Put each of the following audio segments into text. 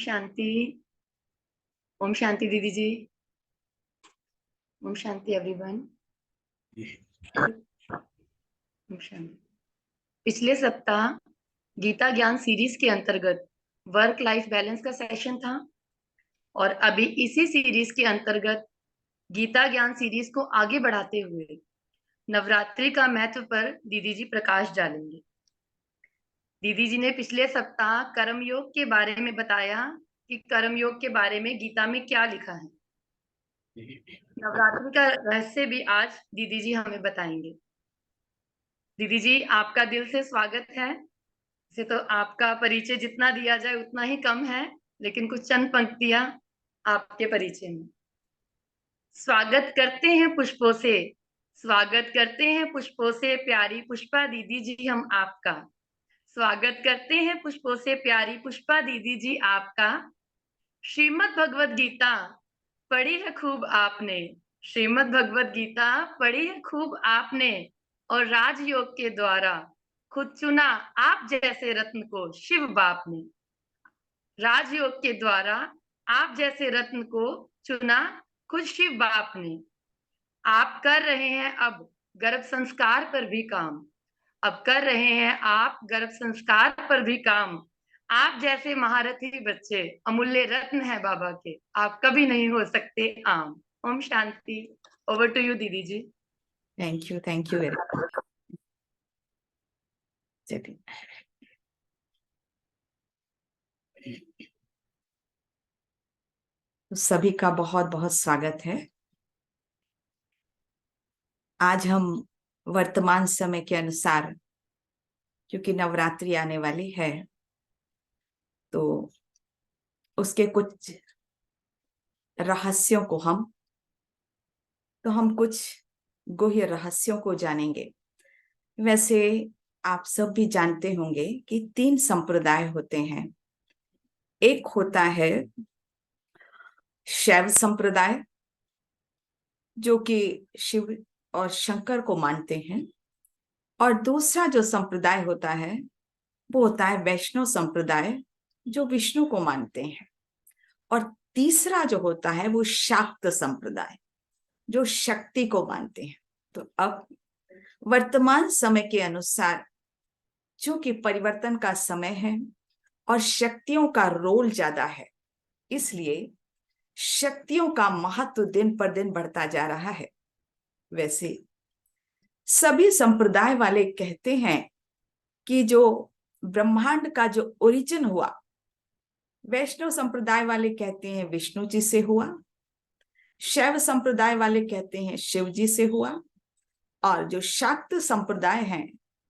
शांति। ओम शांति दीदी जी। ओम शांति एवरीवन। ओम शांति। पिछले सप्ताह गीता ज्ञान सीरीज के अंतर्गत वर्क लाइफ बैलेंस का सेशन था और अभी इसी सीरीज के अंतर्गत गीता ज्ञान सीरीज को आगे बढ़ाते हुए नवरात्रि का महत्व पर दीदी जी प्रकाश डालेंगे। दीदी जी ने पिछले सप्ताह कर्म योग के बारे में बताया कि कर्म योग के बारे में गीता में क्या लिखा है। नवरात्रि का रहस्य भी आज दीदी जी हमें बताएंगे। दीदी जी आपका दिल से स्वागत है। इसे तो आपका परिचय जितना दिया जाए उतना ही कम है, लेकिन कुछ चंद पंक्तियां आपके परिचय में। स्वागत करते हैं पुष्पों से, स्वागत करते हैं पुष्पों से प्यारी पुष्पा दीदी जी हम आपका। स्वागत करते हैं पुष्पों से प्यारी पुष्पा दीदी जी आपका। श्रीमद् भगवत गीता पढ़ी है खूब आपने, श्रीमद् भगवत गीता पढ़ी है खूब आपने, और राजयोग के द्वारा खुद चुना आप जैसे रत्न को शिव बाप ने। राजयोग के द्वारा आप जैसे रत्न को चुना खुद शिव बाप ने। आप कर रहे हैं अब गर्भ संस्कार पर भी काम, अब कर रहे हैं आप गर्भ संस्कार पर भी काम। आप जैसे महारथी बच्चे अमूल्य रत्न है बाबा के, आप कभी नहीं हो सकते आम। ओम शांति। ओवर टू यू दीदी जी। Thank you very much. सभी का बहुत बहुत स्वागत है। आज हम वर्तमान समय के अनुसार, क्योंकि नवरात्रि आने वाली है, तो उसके कुछ रहस्यों को हम कुछ गुह्य रहस्यों को जानेंगे। वैसे आप सब भी जानते होंगे कि 3 संप्रदाय होते हैं। एक होता है शैव संप्रदाय, जो कि शिव और शंकर को मानते हैं, और दूसरा जो संप्रदाय होता है वो होता है वैष्णव संप्रदाय, जो विष्णु को मानते हैं। और तीसरा जो होता है वो शाक्त संप्रदाय, जो शक्ति को मानते हैं। तो अब वर्तमान समय के अनुसार, चूंकि परिवर्तन का समय है और शक्तियों का रोल ज्यादा है, इसलिए शक्तियों का महत्व दिन पर दिन बढ़ता जा रहा है। वैसे सभी संप्रदाय वाले कहते हैं कि जो ब्रह्मांड का जो ओरिजिन हुआ, वैष्णव संप्रदाय वाले कहते हैं विष्णु जी से हुआ, शैव संप्रदाय वाले कहते हैं शिव जी से हुआ, और जो शाक्त संप्रदाय हैं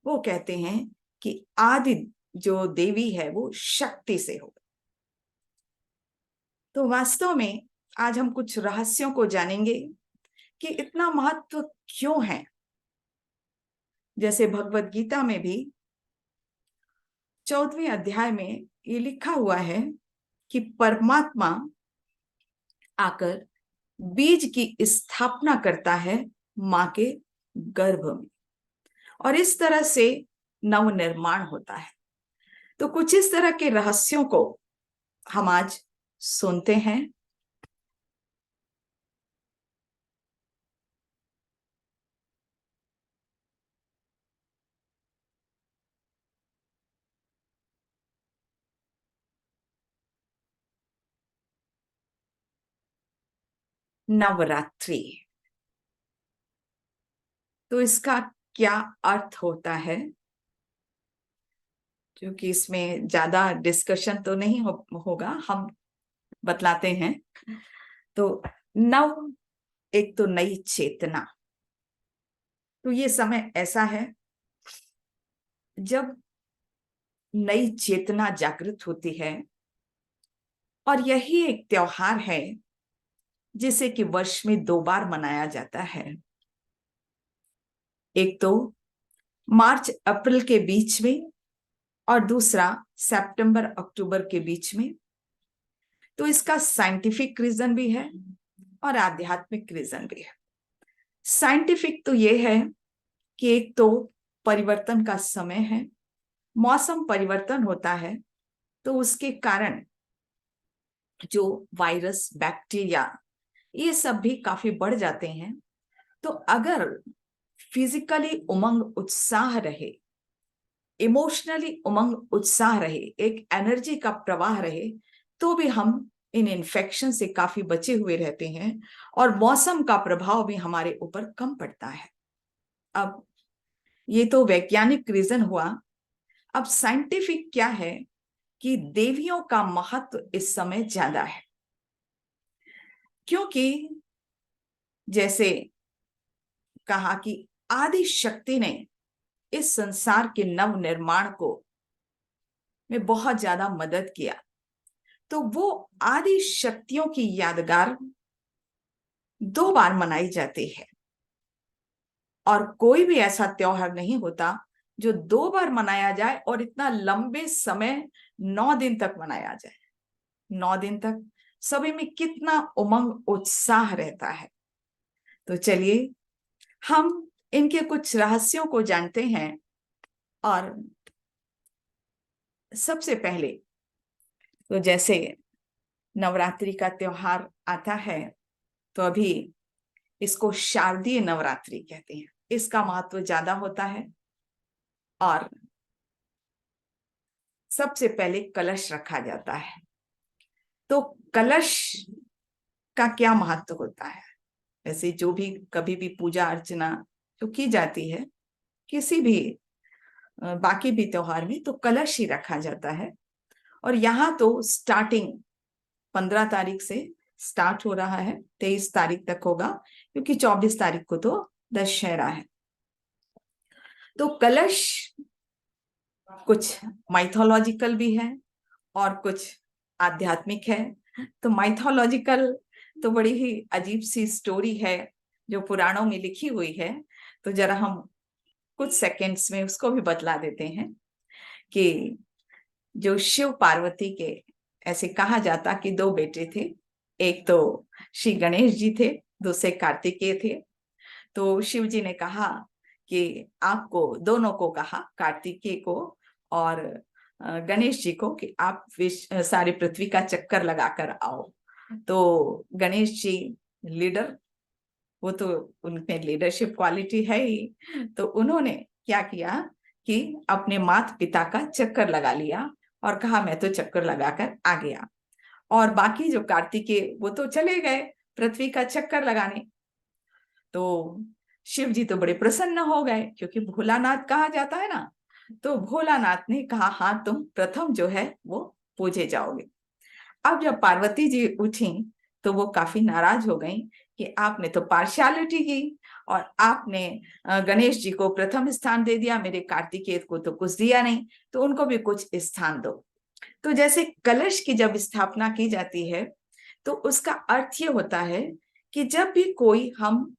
वो कहते हैं कि आदि जो देवी है वो शक्ति से हो। तो वास्तव में आज हम कुछ रहस्यों को जानेंगे कि इतना महत्व क्यों है। जैसे भगवत गीता में भी 14वें अध्याय में ये लिखा हुआ है कि परमात्मा आकर बीज की स्थापना करता है मां के गर्भ में, और इस तरह से नव निर्माण होता है। तो कुछ इस तरह के रहस्यों को हम आज सुनते हैं। नवरात्रि, तो इसका क्या अर्थ होता है, क्योंकि इसमें ज्यादा डिस्कशन तो नहीं होगा, हम बतलाते हैं। तो नव, एक तो नई चेतना। तो ये समय ऐसा है जब नई चेतना जागृत होती है, और यही एक त्योहार है जिसे कि वर्ष में 2 बार मनाया जाता है। एक तो मार्च अप्रैल के बीच में, और दूसरा सितंबर अक्टूबर के बीच में। तो इसका साइंटिफिक रीजन भी है और आध्यात्मिक रीजन भी है। साइंटिफिक तो ये है कि एक तो परिवर्तन का समय है, मौसम परिवर्तन होता है, तो उसके कारण जो वायरस, बैक्टीरिया, ये सब भी काफी बढ़ जाते हैं। तो अगर फिजिकली उमंग उत्साह रहे, इमोशनली उमंग उत्साह रहे, एक एनर्जी का प्रवाह रहे, तो भी हम इन इन्फेक्शन से काफी बचे हुए रहते हैं और मौसम का प्रभाव भी हमारे ऊपर कम पड़ता है। अब ये तो वैज्ञानिक रीजन हुआ। अब साइंटिफिक क्या है कि देवियों का महत्व इस समय ज्यादा है, क्योंकि जैसे कहा कि आदि शक्ति ने इस संसार के नव निर्माण को में बहुत ज्यादा मदद किया। तो वो आदि शक्तियों की यादगार 2 बार मनाई जाती है, और कोई भी ऐसा त्योहार नहीं होता जो 2 बार मनाया जाए और इतना लंबे समय, 9 दिन तक मनाया जाए। 9 दिन तक सभी में कितना उमंग उत्साह रहता है। तो चलिए हम इनके कुछ रहस्यों को जानते हैं। और सबसे पहले तो जैसे नवरात्रि का त्योहार आता है, तो अभी इसको शारदीय नवरात्रि कहते हैं। इसका महत्व ज्यादा होता है। और सबसे पहले कलश रखा जाता है। तो कलश का क्या महत्व होता है? वैसे जो भी कभी भी पूजा अर्चना जो की जाती है, किसी भी बाकी भी त्योहार में, तो कलश ही रखा जाता है। और यहाँ तो स्टार्टिंग 15 तारीख से स्टार्ट हो रहा है, 23 तारीख तक होगा, क्योंकि 24 तारीख को तो दशहरा है। तो कलश कुछ माइथोलॉजिकल भी है और कुछ आध्यात्मिक है। तो माइथोलॉजिकल तो बड़ी ही अजीब सी स्टोरी है जो पुराणों में लिखी हुई है। तो जरा हम कुछ सेकंड्स में उसको भी बतला देते हैं कि जो शिव पार्वती के, ऐसे कहा जाता कि 2 बेटे थे। एक तो श्री गणेश जी थे, दूसरे कार्तिकेय थे। तो शिव जी ने कहा कि आपको दोनों को कहा, कार्तिकेय को और गणेश जी को, कि आप सारी पृथ्वी का चक्कर लगाकर आओ। तो गणेश जी लीडर, वो तो उनमें लीडरशिप क्वालिटी है ही। तो उन्होंने क्या किया कि अपने माता पिता का चक्कर लगा लिया और कहा मैं तो चक्कर लगाकर आ गया। और बाकी जो कार्तिकेय वो तो चले गए पृथ्वी का चक्कर लगाने। तो शिव जी तो बड़े प्रसन्न हो गए, क्योंकि भोलानाथ कहा जाता है ना। तो भोलानाथ ने कहा हाँ, तुम प्रथम जो है वो पूजे जाओगे। अब जब पार्वती जी उठी तो वो काफी नाराज हो गई कि आपने तो पार्शियलिटी की और आपने गणेश जी को प्रथम स्थान दे दिया, मेरे कार्तिकेय को तो कुछ दिया नहीं, तो उनको भी कुछ स्थान दो। तो जैसे कलश की जब स्थापना की जाती है, तो उसका अर्थ ये होता है कि जब भी कोई हम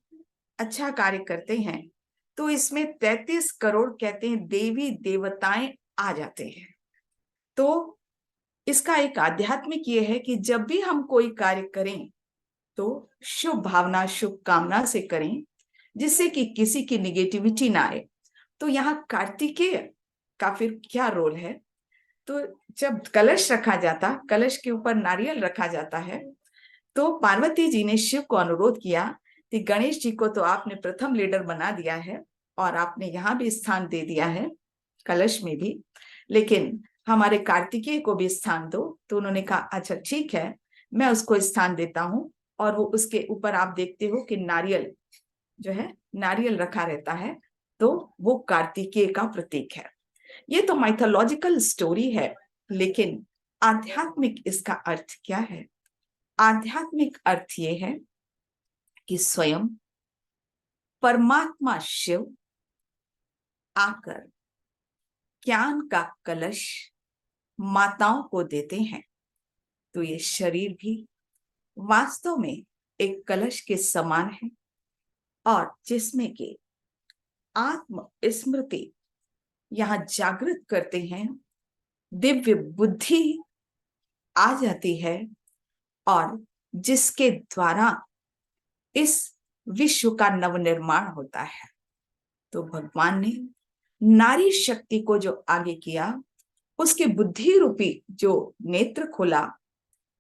अच्छा कार्य करते हैं, तो इसमें 33 करोड़ कहते हैं देवी देवताएं आ जाते हैं। तो इसका एक आध्यात्मिक ये है कि जब भी हम कोई कार्य करें तो शुभ भावना, शुभ कामना से करें, जिससे कि किसी की निगेटिविटी ना आए। तो यहाँ कार्तिकेय का फिर क्या रोल है? तो जब कलश रखा जाता, कलश के ऊपर नारियल रखा जाता है, तो पार्वती जी ने शिव को अनुरोध किया कि गणेश जी को तो आपने प्रथम लीडर बना दिया है और आपने यहाँ भी स्थान दे दिया है कलश में भी, लेकिन हमारे कार्तिकेय को भी स्थान दो। तो उन्होंने कहा अच्छा ठीक है, मैं उसको स्थान देता हूं। और वो उसके ऊपर आप देखते हो कि नारियल जो है, नारियल रखा रहता है, तो वो कार्तिकेय का प्रतीक है। ये तो माइथोलॉजिकल स्टोरी है, लेकिन आध्यात्मिक इसका अर्थ क्या है? आध्यात्मिक अर्थ ये है कि स्वयं परमात्मा शिव आकर ज्ञान का कलश माताओं को देते हैं। तो ये शरीर भी वास्तव में एक कलश के समान है, और जिसमें कि आत्म स्मृति यहाँ जागृत करते हैं, दिव्य बुद्धि आ जाती है, और जिसके द्वारा इस विश्व का नवनिर्माण होता है। तो भगवान ने नारी शक्ति को जो आगे किया, उसके बुद्धि रूपी जो नेत्र खोला,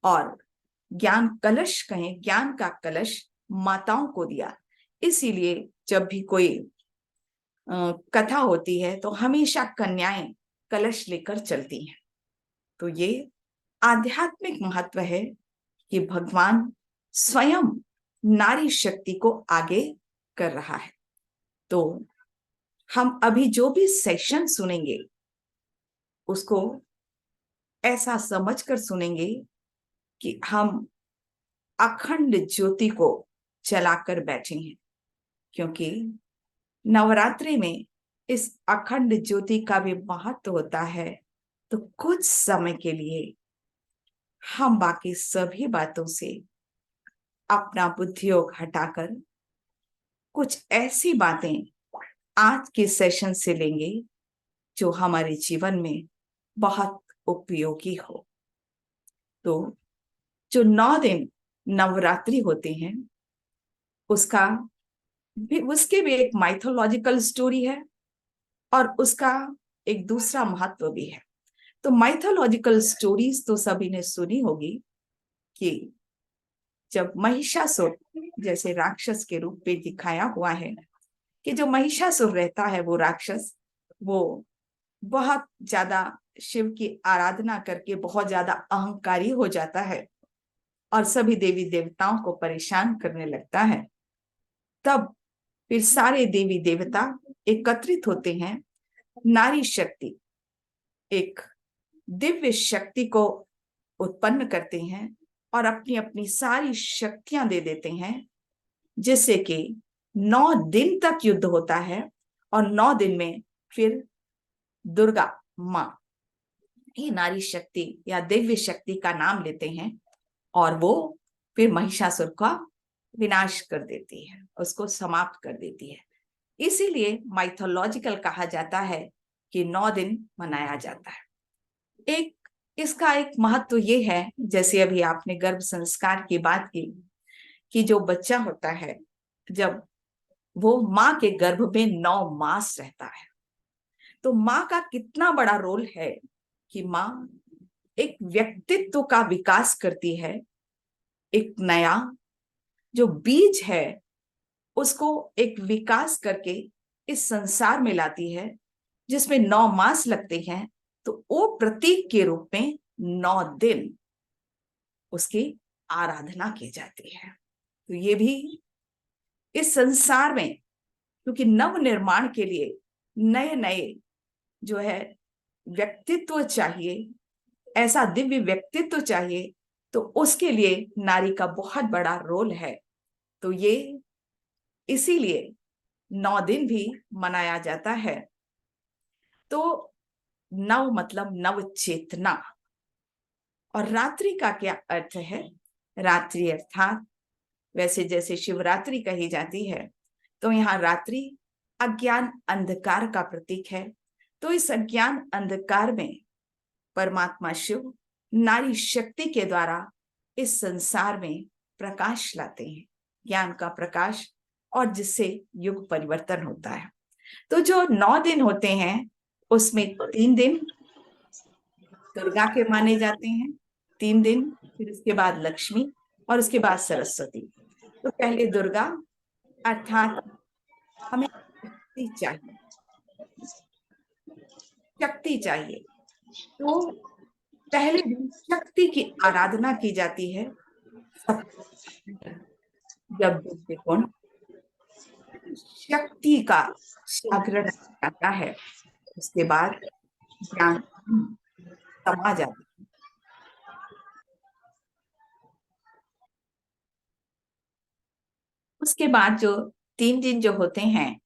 और ज्ञान कलश कहें, ज्ञान का कलश माताओं को दिया। इसीलिए जब भी कोई कथा होती है तो हमेशा कन्याएं कलश लेकर चलती हैं। तो ये आध्यात्मिक महत्व है कि भगवान स्वयं नारी शक्ति को आगे कर रहा है। तो हम अभी जो भी सेशन सुनेंगे उसको ऐसा समझकर सुनेंगे कि हम अखंड ज्योति को जलाकर बैठे हैं, क्योंकि नवरात्रि में इस अखंड ज्योति का भी महत्व होता है। तो कुछ समय के लिए हम बाकी सभी बातों से अपना बुद्धियोग हटाकर कुछ ऐसी बातें आज के सेशन से लेंगे जो हमारे जीवन में बहुत उपयोगी हो। तो जो 9 दिन नवरात्रि होते हैं उसके भी एक माइथोलॉजिकल स्टोरी है और उसका एक दूसरा महत्व भी है। तो माइथोलॉजिकल स्टोरीज तो सभी ने सुनी होगी कि जब महिषासुर जैसे राक्षस के रूप में दिखाया हुआ है कि जो महिषासुर रहता है वो राक्षस, वो बहुत ज्यादा शिव की आराधना करके बहुत ज्यादा अहंकारी हो जाता है और सभी देवी देवताओं को परेशान करने लगता है। तब फिर सारे देवी देवता एकत्रित होते हैं, नारी शक्ति एक दिव्य शक्ति को उत्पन्न करते हैं और अपनी अपनी सारी शक्तियां दे देते हैं, जिससे कि 9 दिन तक युद्ध होता है और 9 दिन में फिर दुर्गा माँ ही नारी शक्ति या दिव्य शक्ति का नाम लेते हैं और वो फिर महिषासुर का विनाश कर देती है, उसको समाप्त कर देती है। इसीलिए माइथोलॉजिकल कहा जाता है कि 9 दिन मनाया जाता है। इसका एक महत्व ये है, जैसे अभी आपने गर्भ संस्कार की बात की, कि जो बच्चा होता है जब वो माँ के गर्भ में 9 मास रहता है, तो माँ का कितना बड़ा रोल है कि माँ एक व्यक्तित्व का विकास करती है, एक नया जो बीज है उसको एक विकास करके इस संसार में लाती है, जिसमें 9 मास लगते हैं। तो वो प्रतीक के रूप में 9 दिन उसकी आराधना की जाती है। तो ये भी इस संसार में, क्योंकि नव निर्माण के लिए नए नए जो है व्यक्तित्व चाहिए, ऐसा दिव्य व्यक्तित्व चाहिए, तो उसके लिए नारी का बहुत बड़ा रोल है। तो ये इसीलिए 9 दिन भी मनाया जाता है। तो नव मतलब नव चेतना, और रात्रि का क्या अर्थ है? रात्रि अर्थात वैसे जैसे शिवरात्रि कही जाती है, तो यहाँ रात्रि अज्ञान अंधकार का प्रतीक है। तो इस अज्ञान अंधकार में परमात्मा शिव नारी शक्ति के द्वारा इस संसार में प्रकाश लाते हैं, ज्ञान का प्रकाश, और जिससे युग परिवर्तन होता है। तो जो 9 दिन होते हैं उसमें 3 दिन दुर्गा के माने जाते हैं, 3 दिन, फिर उसके बाद लक्ष्मी और उसके बाद सरस्वती। तो पहले दुर्गा अर्थात हमें शक्ति चाहिए, शक्ति चाहिए। तो पहले दिन शक्ति की आराधना की जाती है। जब दृष्टिकोण शक्ति का जागरण आता है, उसके बाद ज्ञान समा जाता है। उसके बाद जो 3 दिन जो होते हैं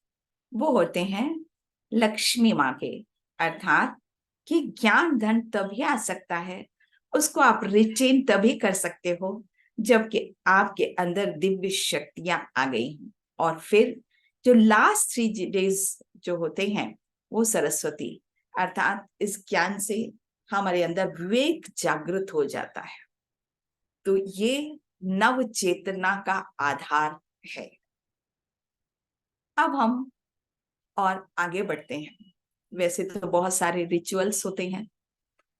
वो होते हैं लक्ष्मी माँ के, अर्थात कि ज्ञान धन तभी आ सकता है, उसको आप रिटेन तभी कर सकते हो जबकि आपके अंदर दिव्य शक्तियां आ गई हैं। और फिर जो लास्ट 3 डेज जो होते हैं वो सरस्वती, अर्थात इस ज्ञान से हमारे अंदर विवेक जागृत हो जाता है। तो ये नव चेतना का आधार है। अब हम और आगे बढ़ते हैं। वैसे तो बहुत सारे रिचुअल्स होते हैं,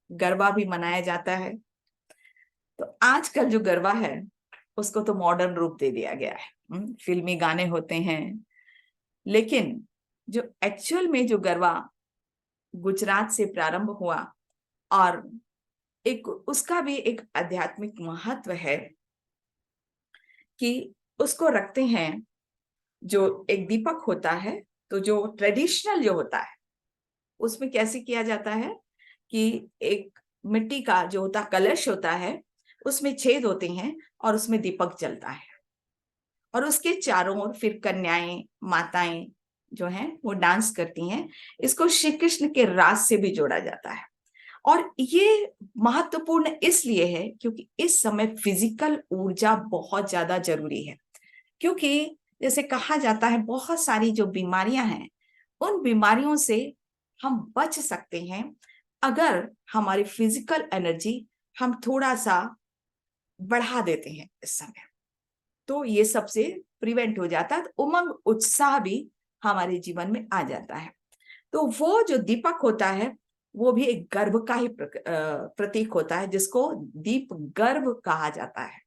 गरबा भी मनाया जाता है, तो आजकल जो गरबा है उसको तो मॉडर्न रूप दे दिया गया है, फिल्मी गाने होते हैं, लेकिन जो एक्चुअल में जो गरबा गुजरात से प्रारंभ हुआ, और एक उसका भी एक आध्यात्मिक महत्व है कि उसको रखते हैं, जो एक दीपक होता है, तो जो ट्रेडिशनल जो होता है उसमें कैसे किया जाता है कि एक मिट्टी का जो होता कलश होता है, उसमें छेद होते हैं और उसमें दीपक जलता है, और उसके चारों ओर फिर कन्याएं माताएं जो हैं वो डांस करती हैं। इसको श्री कृष्ण के रास से भी जोड़ा जाता है, और ये महत्वपूर्ण इसलिए है क्योंकि इस समय फिजिकल ऊर्जा बहुत ज्यादा जरूरी है। क्योंकि जैसे कहा जाता है बहुत सारी जो बीमारियां हैं उन बीमारियों से हम बच सकते हैं अगर हमारी फिजिकल एनर्जी हम थोड़ा सा बढ़ा देते हैं इस समय, तो ये सबसे प्रिवेंट हो जाता है, तो उमंग उत्साह भी हमारे जीवन में आ जाता है। तो वो जो दीपक होता है वो भी एक गर्भ का ही प्रतीक होता है, जिसको दीप गर्भ कहा जाता है।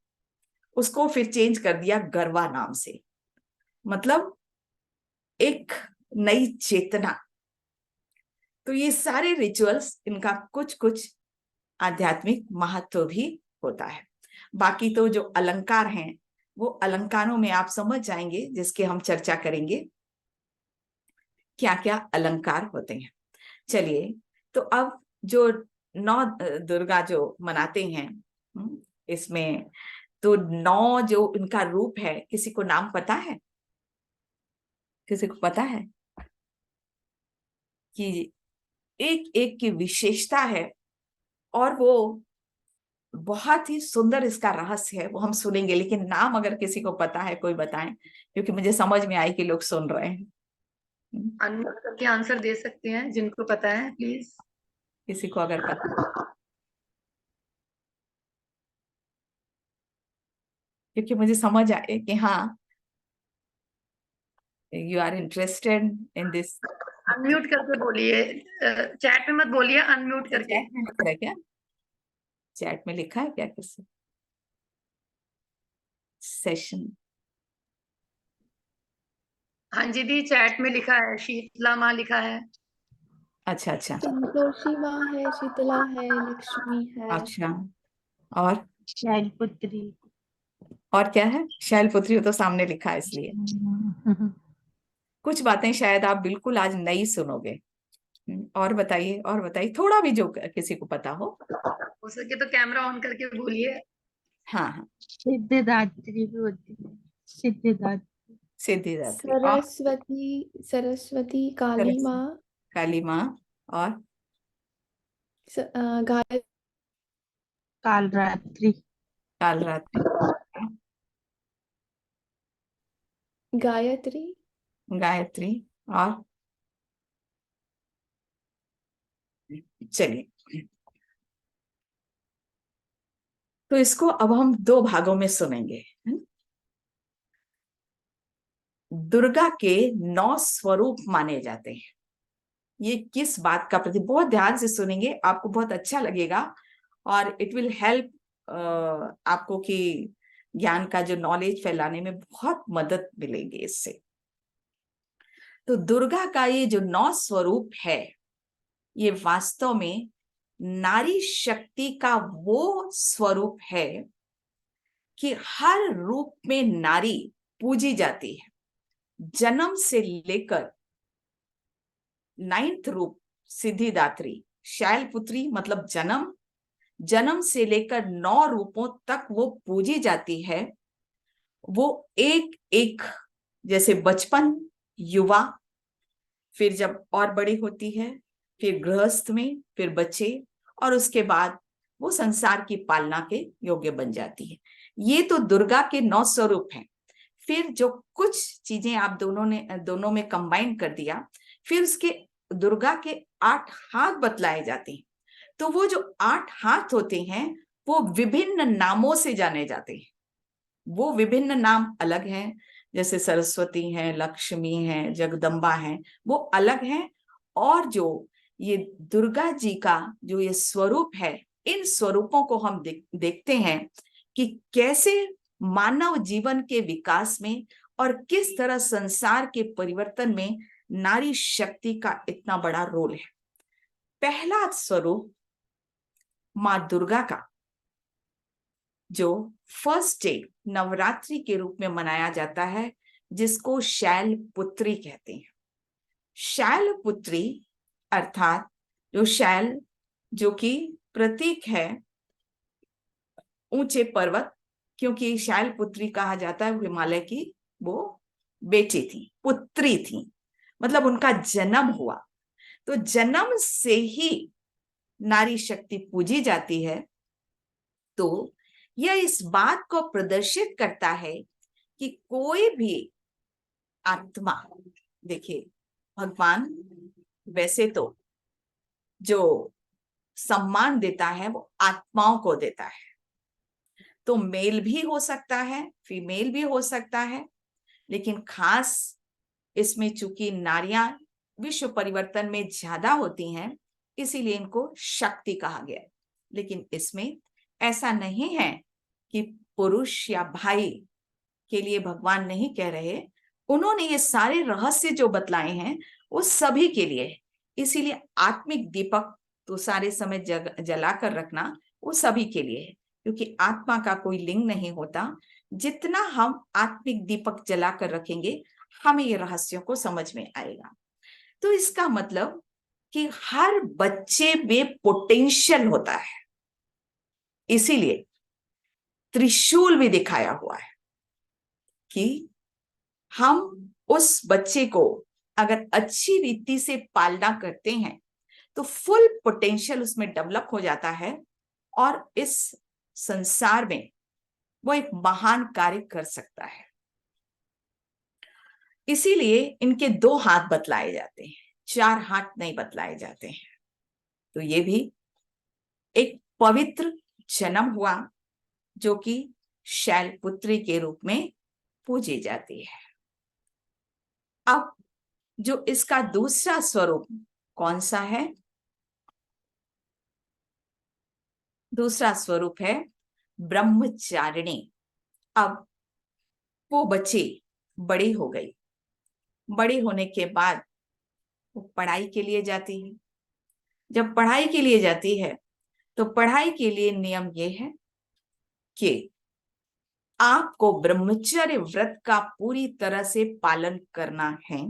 उसको फिर चेंज कर दिया गरबा नाम से, मतलब एक नई चेतना। तो ये सारे रिचुअल्स, इनका कुछ कुछ आध्यात्मिक महत्व भी होता है। बाकी तो जो अलंकार हैं वो अलंकारों में आप समझ जाएंगे, जिसके हम चर्चा करेंगे क्या क्या अलंकार होते हैं। चलिए, तो अब जो नौ दुर्गा जो मनाते हैं, इसमें तो 9 जो इनका रूप है, किसी को नाम पता है? किसी को पता है कि एक एक की विशेषता है, और वो बहुत ही सुंदर इसका रहस्य है, वो हम सुनेंगे, लेकिन नाम अगर किसी को पता है कोई बताएं, क्योंकि मुझे समझ में आई कि लोग सुन रहे हैं। अनम्यूट करके आंसर दे सकते हैं जिनको पता है, प्लीज। किसी को अगर पता, क्योंकि मुझे समझ आए कि हाँ, you are interested in this. Unmute करके बोलिए, चैट में मत बोलिए, अनम्यूट करके। चैट में लिखा है क्या? चैट में लिखा है क्या किसी सेशन? हाँ जी दी, चैट में लिखा है, शीतला माँ लिखा है। अच्छा अच्छा संतोषी माँ है, शीतला है, लक्ष्मी है, अच्छा। और शैलपुत्री। और क्या है? शैलपुत्री, हो तो सामने लिखा है इसलिए। कुछ बातें शायद आप बिल्कुल आज नई सुनोगे। और बताइए, और बताइए थोड़ा भी जो किसी को पता हो सके तो कैमरा ऑन करके बोलिए। हाँ हाँ। सिद्धिदात्री भी होती है, सिद्धिदात्री। सिद्धिदात्री और सरस्वती, सरस्वती, काली माँ, काली माँ, और गायत्री, कालरात्रि, कालरात्रि, गायत्री, गायत्री, और चलिए, तो इसको अब हम 2 भागों में सुनेंगे। दुर्गा के 9 स्वरूप माने जाते हैं। ये किस बात का प्रतीक, बहुत ध्यान से सुनेंगे, आपको बहुत अच्छा लगेगा, और इट विल हेल्प आपको कि ज्ञान का जो नॉलेज फैलाने में बहुत मदद मिलेगी इससे। तो दुर्गा का ये जो 9 स्वरूप है, ये वास्तव में नारी शक्ति का वो स्वरूप है कि हर रूप में नारी पूजी जाती है। जन्म से लेकर 9th रूप सिद्धिदात्री, शैलपुत्री मतलब जन्म, जन्म से लेकर 9 रूपों तक वो पूजी जाती है। वो एक एक, जैसे बचपन, युवा, फिर जब और बड़ी होती है, फिर गृहस्थ में, फिर बच्चे, और उसके बाद वो संसार की पालना के योग्य बन जाती है। ये तो दुर्गा के 9 स्वरूप हैं। फिर जो कुछ चीजें आप दोनों में कंबाइन कर दिया, फिर उसके दुर्गा के 8 हाथ बतलाए जाते हैं। तो वो जो 8 हाथ होते हैं वो विभिन्न नामों से जाने जाते हैं। वो विभिन्न नाम अलग हैं, जैसे सरस्वती है, लक्ष्मी है, जगदम्बा है, वो अलग हैं। और जो ये दुर्गा जी का जो ये स्वरूप है, इन स्वरूपों को हम देखते हैं कि कैसे मानव जीवन के विकास में और किस तरह संसार के परिवर्तन में नारी शक्ति का इतना बड़ा रोल है। पहला स्वरूप माँ दुर्गा का, जो फर्स्ट डे नवरात्रि के रूप में मनाया जाता है, जिसको शैलपुत्री कहते हैं। शैलपुत्री अर्थात जो शैल, जो कि प्रतीक है ऊंचे पर्वत, क्योंकि शैलपुत्री कहा जाता है हिमालय की वो बेटी थी, पुत्री थी, मतलब उनका जन्म हुआ। तो जन्म से ही नारी शक्ति पूजी जाती है। तो यह इस बात को प्रदर्शित करता है कि कोई भी आत्मा, देखिए भगवान वैसे तो जो सम्मान देता है वो आत्माओं को देता है, तो मेल भी हो सकता है, फीमेल भी हो सकता है, लेकिन खास इसमें चूंकि नारियां विश्व परिवर्तन में ज्यादा होती हैं, इसीलिए इनको शक्ति कहा गया। लेकिन इसमें ऐसा नहीं है कि पुरुष या भाई के लिए भगवान नहीं कह रहे, उन्होंने ये सारे रहस्य जो बतलाए हैं वो सभी के लिए है। इसीलिए आत्मिक दीपक तो सारे समय जला कर रखना वो सभी के लिए है, क्योंकि आत्मा का कोई लिंग नहीं होता। जितना हम आत्मिक दीपक जला कर रखेंगे, हमें ये रहस्यों को समझ में आएगा। तो इसका मतलब कि हर बच्चे में पोटेंशियल होता है, इसीलिए त्रिशूल भी दिखाया हुआ है कि हम उस बच्चे को अगर अच्छी रीति से पालना करते हैं तो फुल पोटेंशियल उसमें डेवलप हो जाता है और इस संसार में वो एक महान कार्य कर सकता है। इसीलिए इनके 2 हाथ बतलाए जाते हैं, 4 हाथ नहीं बतलाए जाते हैं। तो ये भी एक पवित्र जन्म हुआ जो कि शैलपुत्री के रूप में पूजी जाती है। अब जो इसका दूसरा स्वरूप कौन सा है? दूसरा स्वरूप है ब्रह्मचारिणी। अब वो बच्ची बड़ी हो गई, बड़ी होने के बाद वो पढ़ाई के लिए जाती है। जब पढ़ाई के लिए जाती है तो पढ़ाई के लिए नियम ये है कि आपको ब्रह्मचर्य व्रत का पूरी तरह से पालन करना है।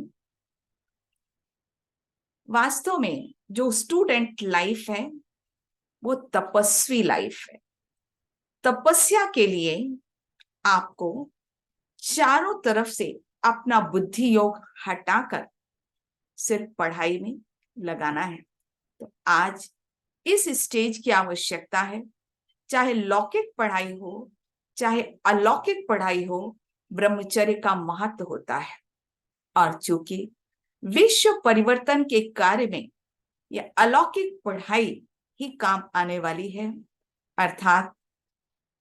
वास्तव में जो स्टूडेंट लाइफ है वो तपस्वी लाइफ है। तपस्या के लिए आपको चारों तरफ से अपना बुद्धि योग हटाकर सिर्फ पढ़ाई में लगाना है। तो आज इस स्टेज की आवश्यकता है, चाहे लौकिक पढ़ाई हो चाहे अलौकिक पढ़ाई हो, ब्रह्मचर्य का महत्व होता है। और चूंकि विश्व परिवर्तन के कार्य में यह अलौकिक पढ़ाई ही काम आने वाली है, अर्थात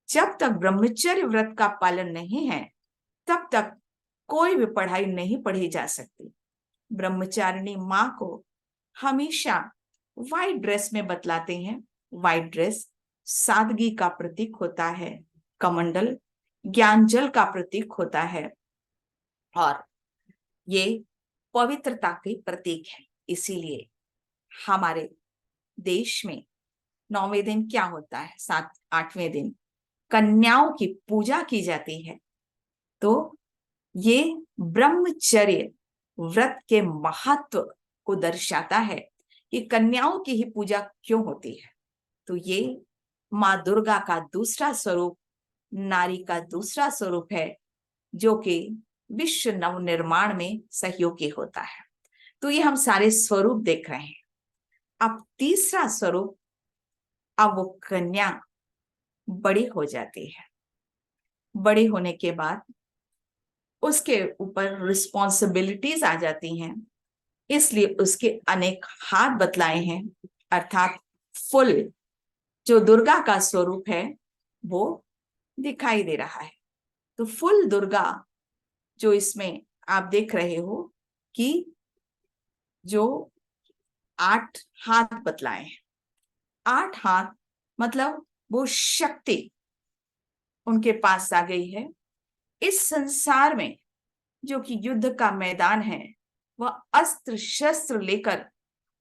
जब तक ब्रह्मचर्य व्रत का पालन नहीं है तब तक कोई भी पढ़ाई नहीं पढ़ी जा सकती। ब्रह्मचारिणी माँ को हमेशा व्हाइट ड्रेस में बतलाते हैं। व्हाइट ड्रेस सादगी का प्रतीक होता है, कमंडल ज्ञान जल का प्रतीक होता है और ये पवित्रता के प्रतीक है। इसीलिए हमारे देश में 9वें दिन क्या होता है, 7-8वें दिन कन्याओं की पूजा की जाती है। तो ये ब्रह्मचर्य व्रत के महत्व को दर्शाता है कि कन्याओं की ही पूजा क्यों होती है। तो ये माँ दुर्गा का दूसरा स्वरूप, नारी का दूसरा स्वरूप है, जो कि विश्व नवनिर्माण में सहयोगी होता है। तो ये हम सारे स्वरूप देख रहे हैं। अब तीसरा स्वरूप, अब वो कन्या बड़ी हो जाती है। बड़ी होने के बाद उसके ऊपर रिस्पॉन्सिबिलिटीज आ जाती हैं, इसलिए उसके अनेक हाथ बतलाए हैं, अर्थात फुल जो दुर्गा का स्वरूप है वो दिखाई दे रहा है। तो फुल दुर्गा जो इसमें आप देख रहे हो कि जो 8 हाथ बतलाए हैं, 8 हाथ मतलब वो शक्ति उनके पास आ गई है। इस संसार में जो कि युद्ध का मैदान है, वह अस्त्र शस्त्र लेकर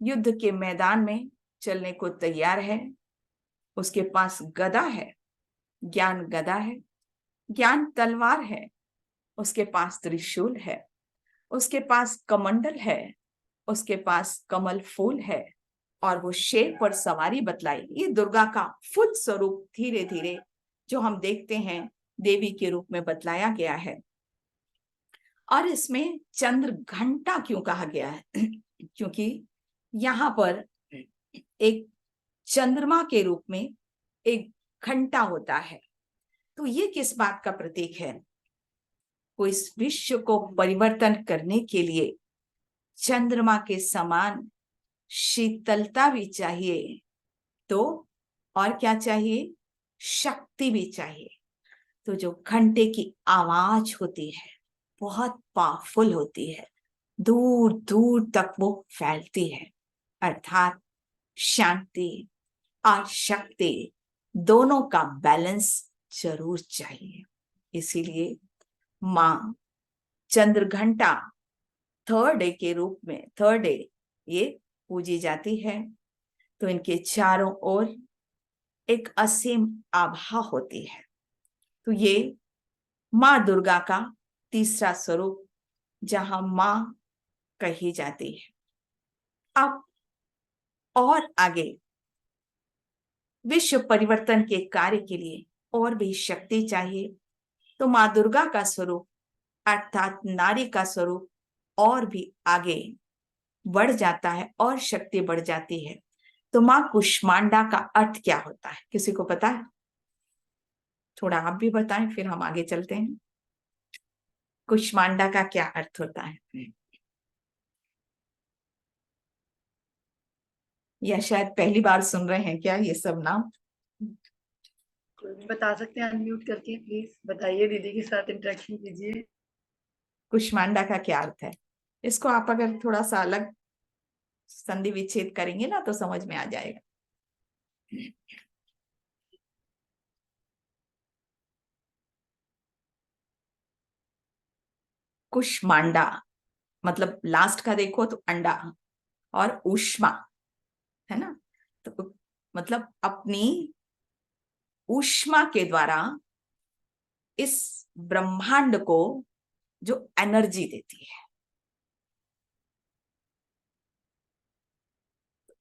युद्ध के मैदान में चलने को तैयार है। उसके पास गदा है, ज्ञान गदा है, ज्ञान तलवार है, उसके पास त्रिशूल है, उसके पास कमंडल है, उसके पास कमल फूल है, और वो शेर पर सवारी बतलाई। ये दुर्गा का फुल स्वरूप धीरे धीरे जो हम देखते हैं देवी के रूप में बतलाया गया है। और इसमें चंद्र घंटा क्यों कहा गया है? क्योंकि यहाँ पर एक चंद्रमा के रूप में एक घंटा होता है। तो ये किस बात का प्रतीक है? वो इस विश्व को परिवर्तन करने के लिए चंद्रमा के समान शीतलता भी चाहिए, तो और क्या चाहिए? शक्ति भी चाहिए। तो जो घंटे की आवाज होती है बहुत पावरफुल होती है, दूर दूर तक वो फैलती है, अर्थात शांति और शक्ति दोनों का बैलेंस जरूर चाहिए। इसीलिए माँ चंद्र घंटा थर्ड डे के रूप में, थर्ड डे ये पूजी जाती है। तो इनके चारों ओर एक असीम आभा होती है। तो ये माँ दुर्गा का तीसरा स्वरूप जहां माँ कही जाती है। अब और आगे विश्व परिवर्तन के कार्य के लिए और भी शक्ति चाहिए। तो माँ दुर्गा का स्वरूप अर्थात नारी का स्वरूप और भी आगे बढ़ जाता है और शक्ति बढ़ जाती है। तो माँ कुष्मांडा का अर्थ क्या होता है? किसी को पता है? थोड़ा आप भी बताएं, फिर हम आगे चलते हैं। कुष्मांडा का क्या अर्थ होता है? या शायद पहली बार सुन रहे हैं क्या ये सब नाम? कोई भी बता सकते हैं अनम्यूट करके, प्लीज बताइए, दीदी के साथ इंटरेक्शन कीजिए। कुष्मांडा का क्या अर्थ है? इसको आप अगर थोड़ा सा अलग संधि विच्छेद करेंगे ना तो समझ में आ जाएगा। कुष्मांडा मतलब लास्ट का देखो तो अंडा और ऊष्मा है ना, तो मतलब अपनी ऊष्मा के द्वारा इस ब्रह्मांड को जो एनर्जी देती है।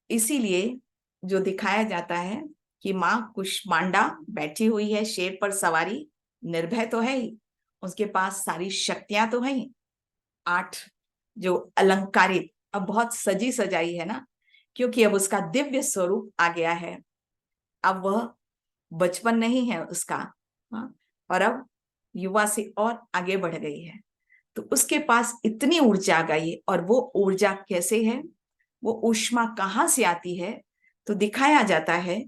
इसीलिए जो दिखाया जाता है कि माँ कुष्मांडा बैठी हुई है शेर पर सवारी, निर्भय तो है ही, उसके पास सारी शक्तियां तो है ही, 8 जो अलंकारित, अब बहुत सजी सजाई है ना, क्योंकि अब उसका दिव्य स्वरूप आ गया है। अब वह बचपन नहीं है उसका, हाँ, और अब युवा से और आगे बढ़ गई है। तो उसके पास इतनी ऊर्जा आ गई है। और वो ऊर्जा कैसे है, वो ऊष्मा कहाँ से आती है? तो दिखाया जाता है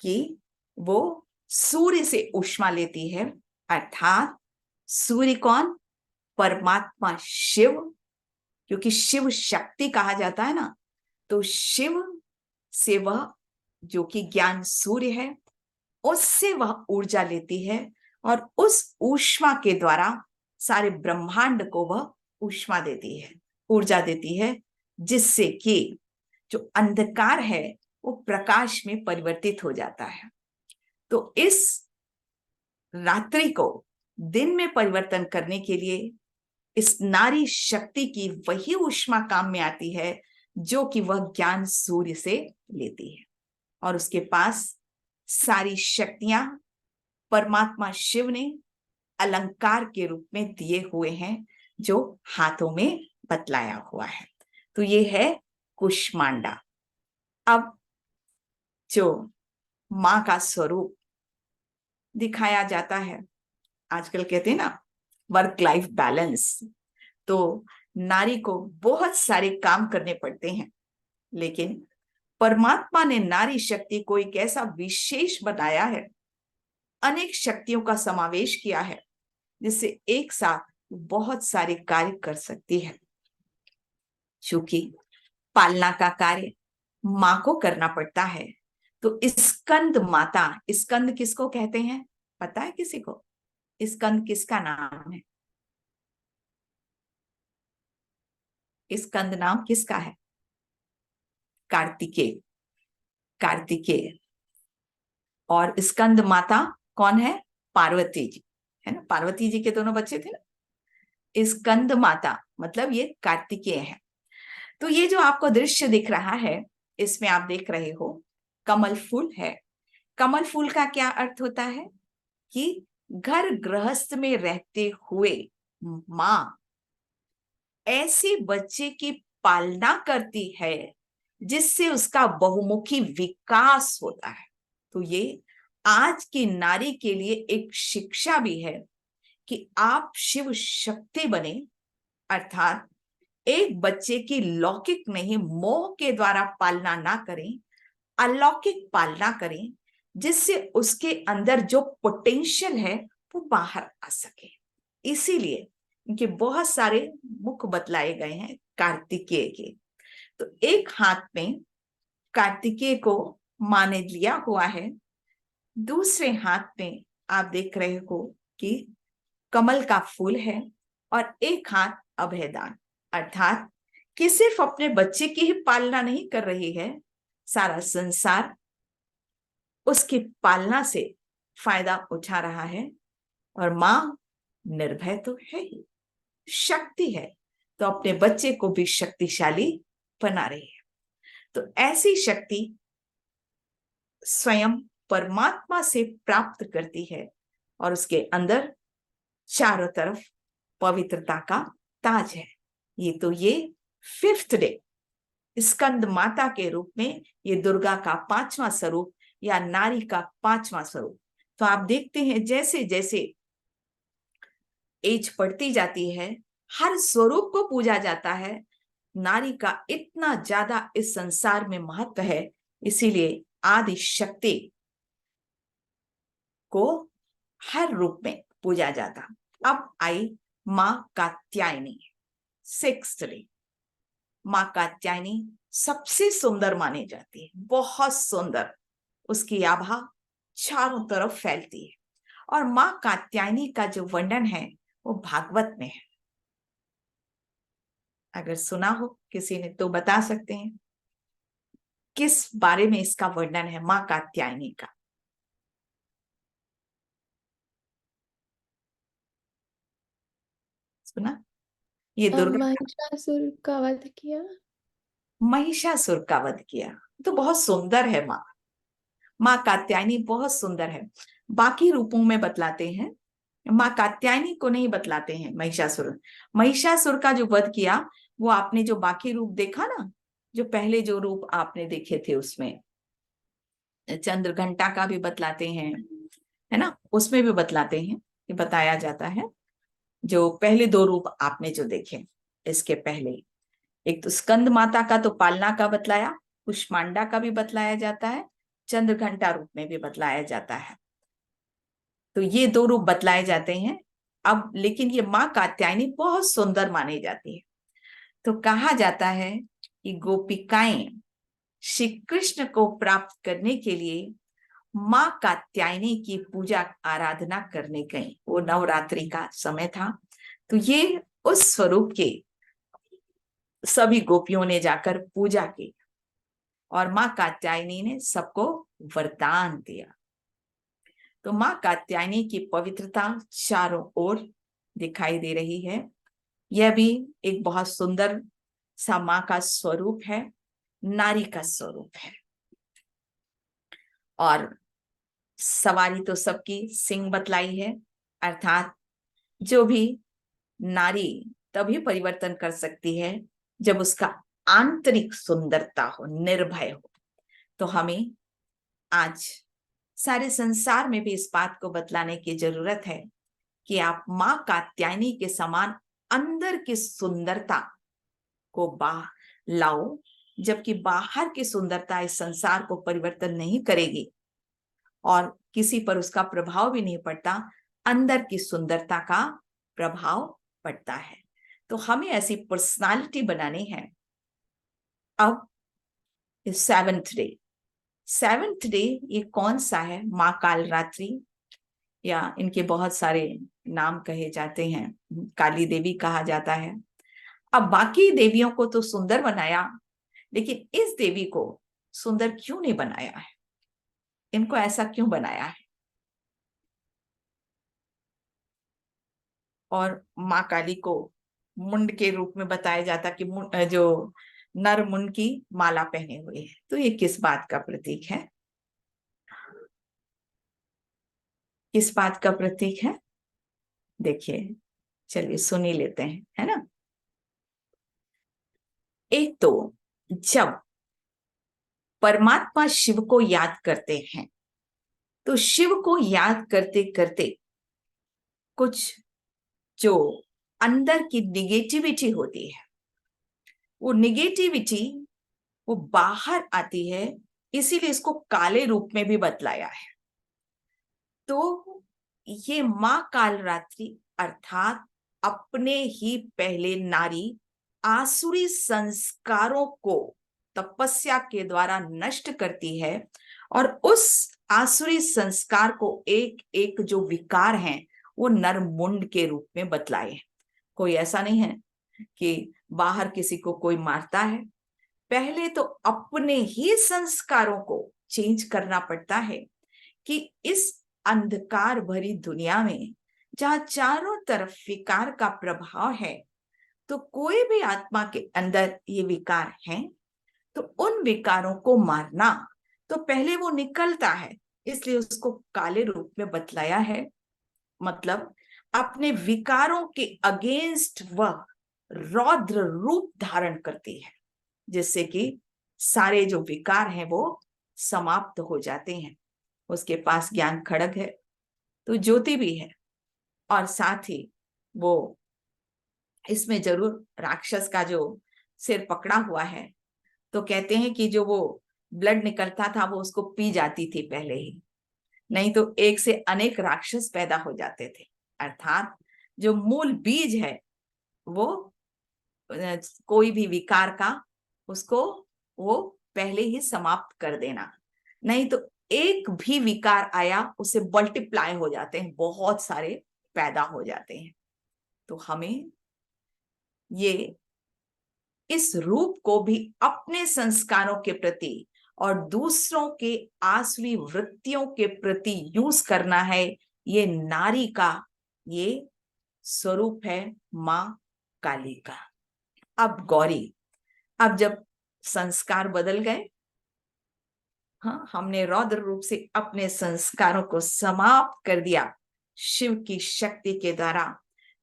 कि वो सूर्य से ऊष्मा लेती है। अर्थात सूर्य कौन? परमात्मा शिव, क्योंकि शिव शक्ति कहा जाता है ना, तो शिव से वह जो कि ज्ञान सूर्य है उससे वह ऊर्जा लेती है और उस ऊष्मा के द्वारा सारे ब्रह्मांड को वह ऊष्मा देती है, ऊर्जा देती है, जिससे कि जो अंधकार है वो प्रकाश में परिवर्तित हो जाता है। तो इस रात्रि को दिन में परिवर्तन करने के लिए इस नारी शक्ति की वही ऊष्मा काम में आती है जो कि वह ज्ञान सूर्य से लेती है। और उसके पास सारी शक्तियां परमात्मा शिव ने अलंकार के रूप में दिए हुए हैं जो हाथों में बतलाया हुआ है। तो ये है कुष्मांडा। अब जो माँ का स्वरूप दिखाया जाता है, आजकल कहते हैं ना वर्क लाइफ बैलेंस, तो नारी को बहुत सारे काम करने पड़ते हैं, लेकिन परमात्मा ने नारी शक्ति को एक ऐसा विशेष बनाया है, अनेक शक्तियों का समावेश किया है जिससे एक साथ बहुत सारे कार्य कर सकती है। चूंकि पालना का कार्य माँ को करना पड़ता है, तो स्कंद माता, स्कंद किसको कहते हैं, पता है किसी को? स्कंद किसका नाम है? स्कंद नाम किसका है? कार्तिकेय, कार्तिकेय। और स्कंद माता कौन है? पार्वती जी, है ना, पार्वती जी के दोनों बच्चे थे ना। स्कंद माता मतलब ये कार्तिकेय है। तो ये जो आपको दृश्य दिख रहा है, इसमें आप देख रहे हो कमल फूल है। कमल फूल का क्या अर्थ होता है कि घर गृहस्थ में रहते हुए मां ऐसे बच्चे की पालना करती है जिससे उसका बहुमुखी विकास होता है। तो ये आज की नारी के लिए एक शिक्षा भी है कि आप शिव शक्ति बने, अर्थात एक बच्चे की लौकिक नहीं मोह के द्वारा पालना ना करें, अलौकिक पालना करें, जिससे उसके अंदर जो पोटेंशियल है वो बाहर आ सके। इसीलिए इनके बहुत सारे मुख बतलाए गए हैं कार्तिकेय के। तो एक हाथ में कार्तिकेय को मां ने लिया हुआ है, दूसरे हाथ में आप देख रहे हो कि कमल का फूल है, और एक हाथ अभयदान, अर्थात कि सिर्फ अपने बच्चे की ही पालना नहीं कर रही है, सारा संसार उसकी पालना से फायदा उठा रहा है। और मां निर्भय तो है ही, शक्ति है, तो अपने बच्चे को भी शक्तिशाली बना रही है। तो ऐसी शक्ति स्वयं परमात्मा से प्राप्त करती है, और उसके अंदर चारों तरफ पवित्रता का ताज है। ये 5th डे स्कंद माता के रूप में, ये दुर्गा का 5वां स्वरूप या नारी का 5वां स्वरूप। तो आप देखते हैं जैसे जैसे एज बढ़ती जाती है, हर स्वरूप को पूजा जाता है। नारी का इतना ज्यादा इस संसार में महत्व है, इसीलिए आदि शक्ति को हर रूप में पूजा जाता। अब आई मां कात्यायनी, 6th डे। मां कात्यायनी सबसे सुंदर मानी जाती है, बहुत सुंदर, उसकी आभा चारों तरफ फैलती है। और मां कात्यायनी का जो वर्णन है वो भागवत में है। अगर सुना हो किसी ने तो बता सकते हैं किस बारे में इसका वर्णन है मां कात्यायनी का? सुना? ये दुर्गा महिषासुर का वध किया। महिषासुर का वध किया। तो बहुत सुंदर है मां, मां कात्यायनी बहुत सुंदर है। बाकी रूपों में बतलाते हैं, मां कात्यायनी को नहीं बतलाते हैं। महिषासुर, महिषासुर का जो वध किया वो आपने जो बाकी रूप देखा ना, जो पहले जो रूप आपने देखे थे उसमें चंद्रघंटा का भी बतलाते हैं, है ना, उसमें भी बतलाते हैं कि बताया जाता है। जो पहले 2 रूप आपने जो देखे इसके पहले, एक तो स्कंद माता का तो पालना का बतलाया, कुष्मांडा का भी बतलाया जाता है, चंद्रघंटा रूप में भी बतलाया जाता है। तो ये 2 रूप बतलाए जाते हैं। अब लेकिन ये मां कात्यायनी बहुत सुंदर मानी जाती है। तो कहा जाता है कि गोपिकाएं श्री कृष्ण को प्राप्त करने के लिए मां कात्यायनी की पूजा आराधना करने गई। वो नवरात्रि का समय था, तो ये उस स्वरूप के सभी गोपियों ने जाकर पूजा की, और मां कात्यायनी ने सबको वरदान दिया। तो मां कात्यायनी की पवित्रता चारों ओर दिखाई दे रही है। यह भी एक बहुत सुंदर सा मां का स्वरूप है, नारी का स्वरूप है। और सवारी तो सबकी सिंह बतलाई है, अर्थात जो भी नारी तभी परिवर्तन कर सकती है जब उसका आंतरिक सुंदरता हो, निर्भय हो। तो हमें आज सारे संसार में भी इस बात को बतलाने की जरूरत है कि आप मां कात्यायनी के समान अंदर की सुंदरता को लाओ, जबकि बाहर की सुंदरता इस संसार को परिवर्तन नहीं करेगी और किसी पर उसका प्रभाव भी नहीं पड़ता, अंदर की सुंदरता का प्रभाव पड़ता है। तो हमें ऐसी पर्सनालिटी बनानी है। अब 7th डे 7th डे ये कौन सा है? माँ काल रात्रि, या इनके बहुत सारे नाम कहे जाते हैं, काली देवी कहा जाता है। अब बाकी देवियों को तो सुंदर बनाया, लेकिन इस देवी को सुंदर क्यों नहीं बनाया है? इनको ऐसा क्यों बनाया है? और माँ काली को मुंड के रूप में बताया जाता कि जो नर मुंड की माला पहने हुए है, तो ये किस बात का प्रतीक है? किस बात का प्रतीक है? देखिए, चलिए सुन ही लेते हैं, है ना। एक तो जब परमात्मा शिव को याद करते हैं, तो शिव को याद करते करते कुछ जो अंदर की निगेटिविटी होती है, वो निगेटिविटी वो बाहर आती है, इसीलिए इसको काले रूप में भी बतलाया है। तो ये माँ कालरात्रि अर्थात अपने ही पहले नारी आसुरी संस्कारों को तपस्या के द्वारा नष्ट करती है, और उस आसुरी संस्कार को एक एक जो विकार हैं वो नरमुंड के रूप में बतलाए। कोई ऐसा नहीं है कि बाहर किसी को कोई मारता है, पहले तो अपने ही संस्कारों को चेंज करना पड़ता है कि इस अंधकार भरी दुनिया में जहां चारों तरफ विकार का प्रभाव है, तो कोई भी आत्मा के अंदर ये विकार हैं, तो उन विकारों को मारना तो पहले वो निकलता है, इसलिए उसको काले रूप में बतलाया है। मतलब अपने विकारों के अगेंस्ट वह रौद्र रूप धारण करती है, जिससे कि सारे जो विकार हैं वो समाप्त हो जाते हैं। उसके पास ज्ञान खड्ग है, तो ज्योति भी है, और साथ ही वो इसमें जरूर राक्षस का जो सिर पकड़ा हुआ है, तो कहते हैं कि जो वो ब्लड निकलता था वो उसको पी जाती थी पहले ही, नहीं तो एक से अनेक राक्षस पैदा हो जाते थे। अर्थात जो मूल बीज है वो कोई भी विकार का, उसको वो पहले ही समाप्त कर देना, नहीं तो एक भी विकार आया उसे मल्टीप्लाई हो जाते हैं, बहुत सारे पैदा हो जाते हैं। तो हमें ये इस रूप को भी अपने संस्कारों के प्रति और दूसरों के आसुरी वृत्तियों के प्रति यूज करना है। ये नारी का ये स्वरूप है मां काली का। अब गौरी, अब जब संस्कार बदल गए, हाँ, हमने रौद्र रूप से अपने संस्कारों को समाप्त कर दिया शिव की शक्ति के द्वारा,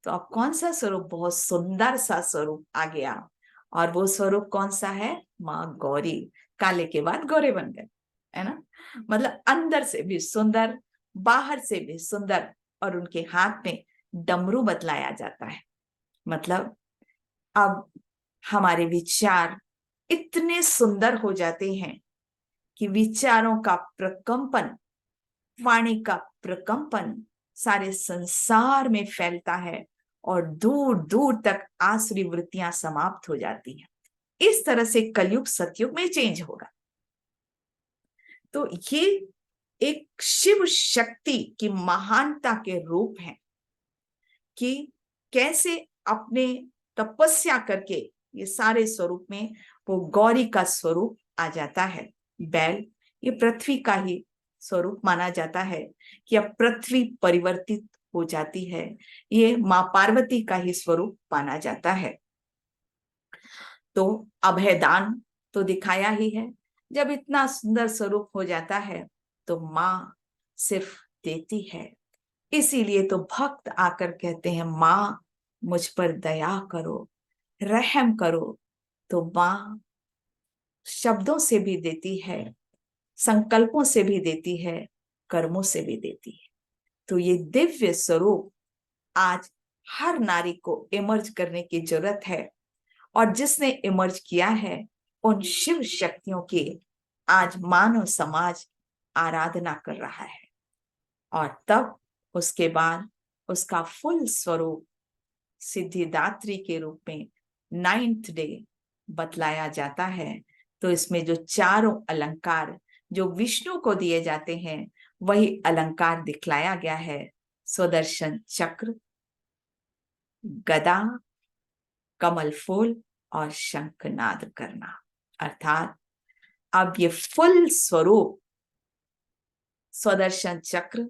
तो अब कौन सा स्वरूप, बहुत सुंदर सा स्वरूप आ गया, और वो स्वरूप कौन सा है? माँ गौरी। काले के बाद गोरे बन गए, है ना। मतलब अंदर से भी सुंदर, बाहर से भी सुंदर, और उनके हाथ में डमरू बतलाया जाता है। मतलब अब हमारे विचार इतने सुंदर हो जाते हैं कि विचारों का प्रकंपन, वाणी का प्रकंपन सारे संसार में फैलता है, और दूर दूर तक आसुरी वृत्तियां समाप्त हो जाती हैं। इस तरह से कलयुग सतयुग में चेंज होगा। तो ये एक शिव शक्ति की महानता के रूप है कि कैसे अपने तपस्या करके ये सारे स्वरूप में वो गौरी का स्वरूप आ जाता है। बैल ये पृथ्वी का ही स्वरूप माना जाता है कि अब पृथ्वी परिवर्तित हो जाती है, ये मां पार्वती का ही स्वरूप माना जाता है। तो अभयदान तो दिखाया ही है, जब इतना सुंदर स्वरूप हो जाता है तो मां सिर्फ देती है, इसीलिए तो भक्त आकर कहते हैं मां मुझ पर दया करो, रहम करो। तो मां शब्दों से भी देती है, संकल्पों से भी देती है, कर्मों से भी देती है। तो ये दिव्य स्वरूप आज हर नारी को इमर्ज करने की जरूरत है, और जिसने इमर्ज किया है उन शिव शक्तियों की आज मानव समाज आराधना कर रहा है। और तब उसके बाद उसका फुल स्वरूप सिद्धिदात्री के रूप में 9th डे बतलाया जाता है। तो इसमें जो चारों अलंकार जो विष्णु को दिए जाते हैं वही अलंकार दिखलाया गया है। स्वदर्शन चक्र, गदा, कमल फूल और शंखनाद करना। अर्थात अब ये फुल स्वरूप स्वदर्शन चक्र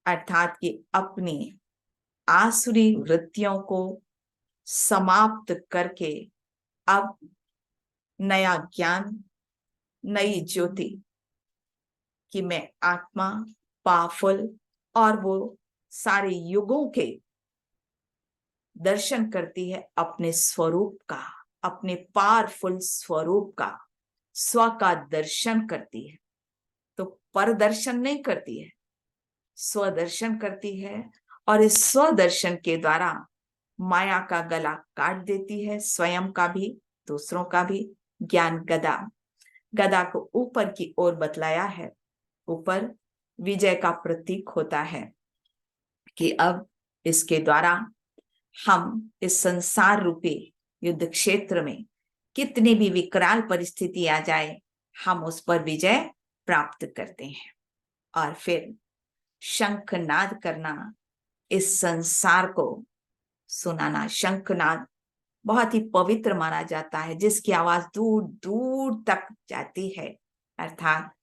अर्थात कि अपनी आसुरी वृत्तियों को समाप्त करके अब नया ज्ञान, नई ज्योति कि मैं आत्मा पावरफुल और वो सारे युगों के दर्शन करती है अपने स्वरूप का, अपने पावरफुल स्वरूप का, स्व का दर्शन करती है। तो पर दर्शन नहीं करती है, स्वदर्शन करती है और इस स्वदर्शन के द्वारा माया का गला काट देती है, स्वयं का भी दूसरों का भी। ज्ञान गदा, गदा को ऊपर की ओर बतलाया है। ऊपर विजय का प्रतीक होता है कि अब इसके द्वारा हम इस संसार रूपी युद्ध क्षेत्र में कितनी भी विकराल परिस्थिति आ जाए, हम उस पर विजय प्राप्त करते हैं। और फिर शंखनाद करना, इस संसार को सुनाना। शंखनाद बहुत ही पवित्र माना जाता है, जिसकी आवाज दूर दूर तक जाती है। अर्थात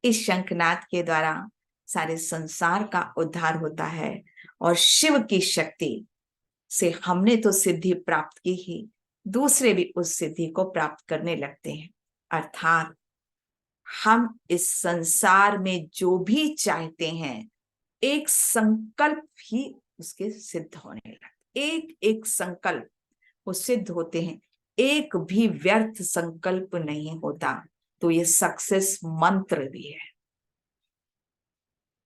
इस शंखनाद के द्वारा सारे संसार का उद्धार होता है और शिव की शक्ति से हमने तो सिद्धि प्राप्त की ही, दूसरे भी उस सिद्धि को प्राप्त करने लगते हैं। अर्थात हम इस संसार में जो भी चाहते हैं, एक संकल्प ही उसके सिद्ध होने लगते, एक एक संकल्प वो सिद्ध होते हैं, एक भी व्यर्थ संकल्प नहीं होता। तो ये सक्सेस मंत्र भी है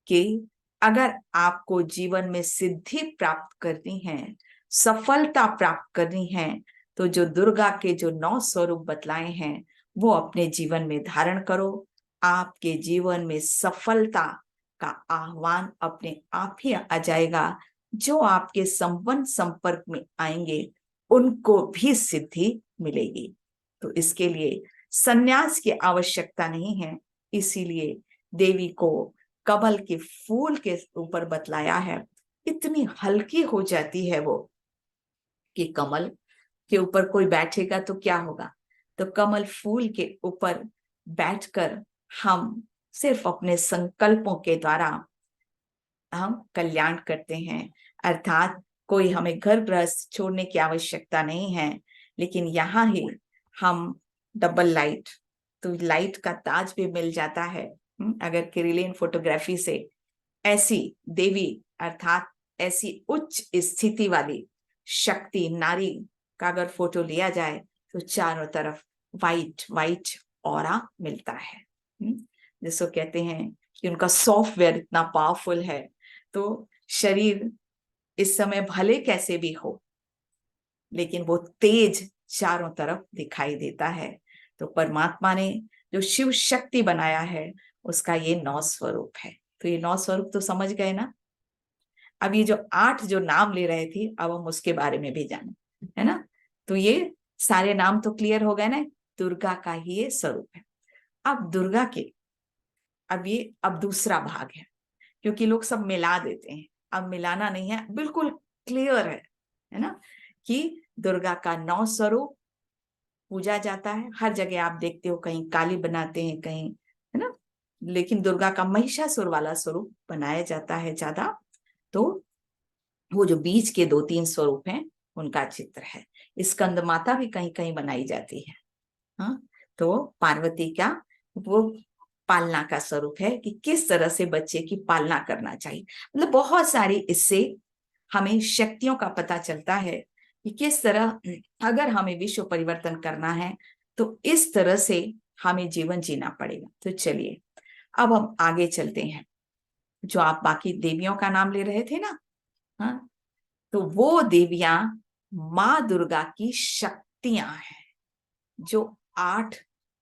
कि अगर आपको जीवन में सिद्धि प्राप्त करनी है, सफलता प्राप्त करनी है, तो जो दुर्गा के जो 9 स्वरूप बतलाए हैं वो अपने जीवन में धारण करो। आपके जीवन में सफलता का आह्वान अपने आप ही आ जाएगा। जो आपके संबंध संपर्क में आएंगे उनको भी सिद्धि मिलेगी। तो इसके लिए संन्यास की आवश्यकता नहीं है, इसीलिए देवी को कमल के फूल के ऊपर बतलाया है। इतनी हल्की हो जाती है वो कि कमल के ऊपर कोई बैठेगा तो क्या होगा, तो कमल फूल के ऊपर बैठकर हम सिर्फ अपने संकल्पों के द्वारा हम कल्याण करते हैं। अर्थात कोई हमें घर गृहस्थ छोड़ने की आवश्यकता नहीं है, लेकिन यहाँ ही हम डबल लाइट, तो लाइट का ताज भी मिल जाता है। अगर किरिलियन फोटोग्राफी से ऐसी देवी अर्थात ऐसी उच्च स्थिति वाली शक्ति नारी का अगर फोटो लिया जाए तो चारों तरफ वाइट वाइट ऑरा मिलता है। जिसको कहते हैं कि उनका सॉफ्टवेयर इतना पावरफुल है, तो शरीर इस समय भले कैसे भी हो लेकिन वो तेज चारों तरफ दिखाई देता है। तो परमात्मा ने जो शिव शक्ति बनाया है उसका ये 9 स्वरूप है। तो ये 9 स्वरूप तो समझ गए ना। अब ये जो 8 जो नाम ले रहे थे अब हम उसके बारे में भी जाने, है ना। तो ये सारे नाम तो क्लियर हो गए ना, दुर्गा का ही ये स्वरूप है। अब दुर्गा के अब दूसरा भाग है, क्योंकि लोग सब मिला देते हैं। अब मिलाना नहीं है, बिल्कुल क्लियर है ना, कि दुर्गा का 9 स्वरूप पूजा जाता है। हर जगह आप देखते हो, कहीं काली बनाते हैं, कहीं, है ना, लेकिन दुर्गा का महिषासुर वाला स्वरूप बनाया जाता है ज्यादा। तो वो जो बीच के 2-3 स्वरूप हैं उनका चित्र है। स्कंद माता भी कहीं कहीं बनाई जाती है। हाँ, तो पार्वती का वो पालना का स्वरूप है कि किस तरह से बच्चे की पालना करना चाहिए। मतलब बहुत सारी इससे हमें शक्तियों का पता चलता है कि किस तरह अगर हमें विश्व परिवर्तन करना है तो इस तरह से हमें जीवन जीना पड़ेगा। तो चलिए अब हम आगे चलते हैं। जो आप बाकी देवियों का नाम ले रहे थे ना, हाँ, तो वो देवियां माँ दुर्गा की शक्तियां हैं जो 8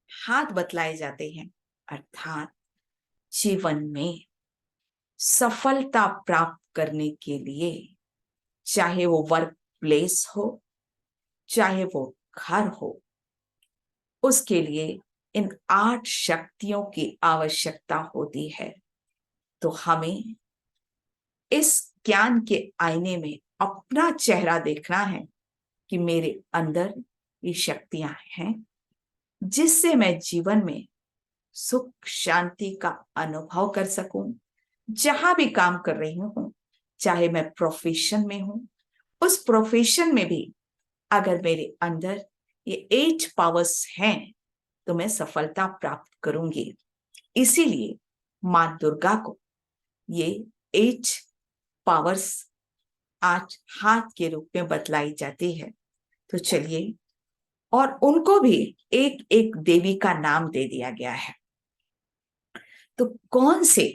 हाथ बतलाए जाते हैं। अर्थात जीवन में सफलता प्राप्त करने के लिए, चाहे वो वर्क प्लेस हो चाहे वो घर हो, उसके लिए इन 8 शक्तियों की आवश्यकता होती है। तो हमें इस ज्ञान के आईने में अपना चेहरा देखना है कि मेरे अंदर ये शक्तियां हैं, जिससे मैं जीवन में सुख शांति का अनुभव कर सकूं। जहां भी काम कर रही हूं, चाहे मैं प्रोफेशन में हूं, उस प्रोफेशन में भी अगर मेरे अंदर ये 8 पावर्स हैं तो मैं सफलता प्राप्त करूंगी। इसीलिए मां दुर्गा को ये 8 पावर्स 8 हाथ के रूप में बतलाई जाती है। तो चलिए, और उनको भी एक एक देवी का नाम दे दिया गया है। तो कौन से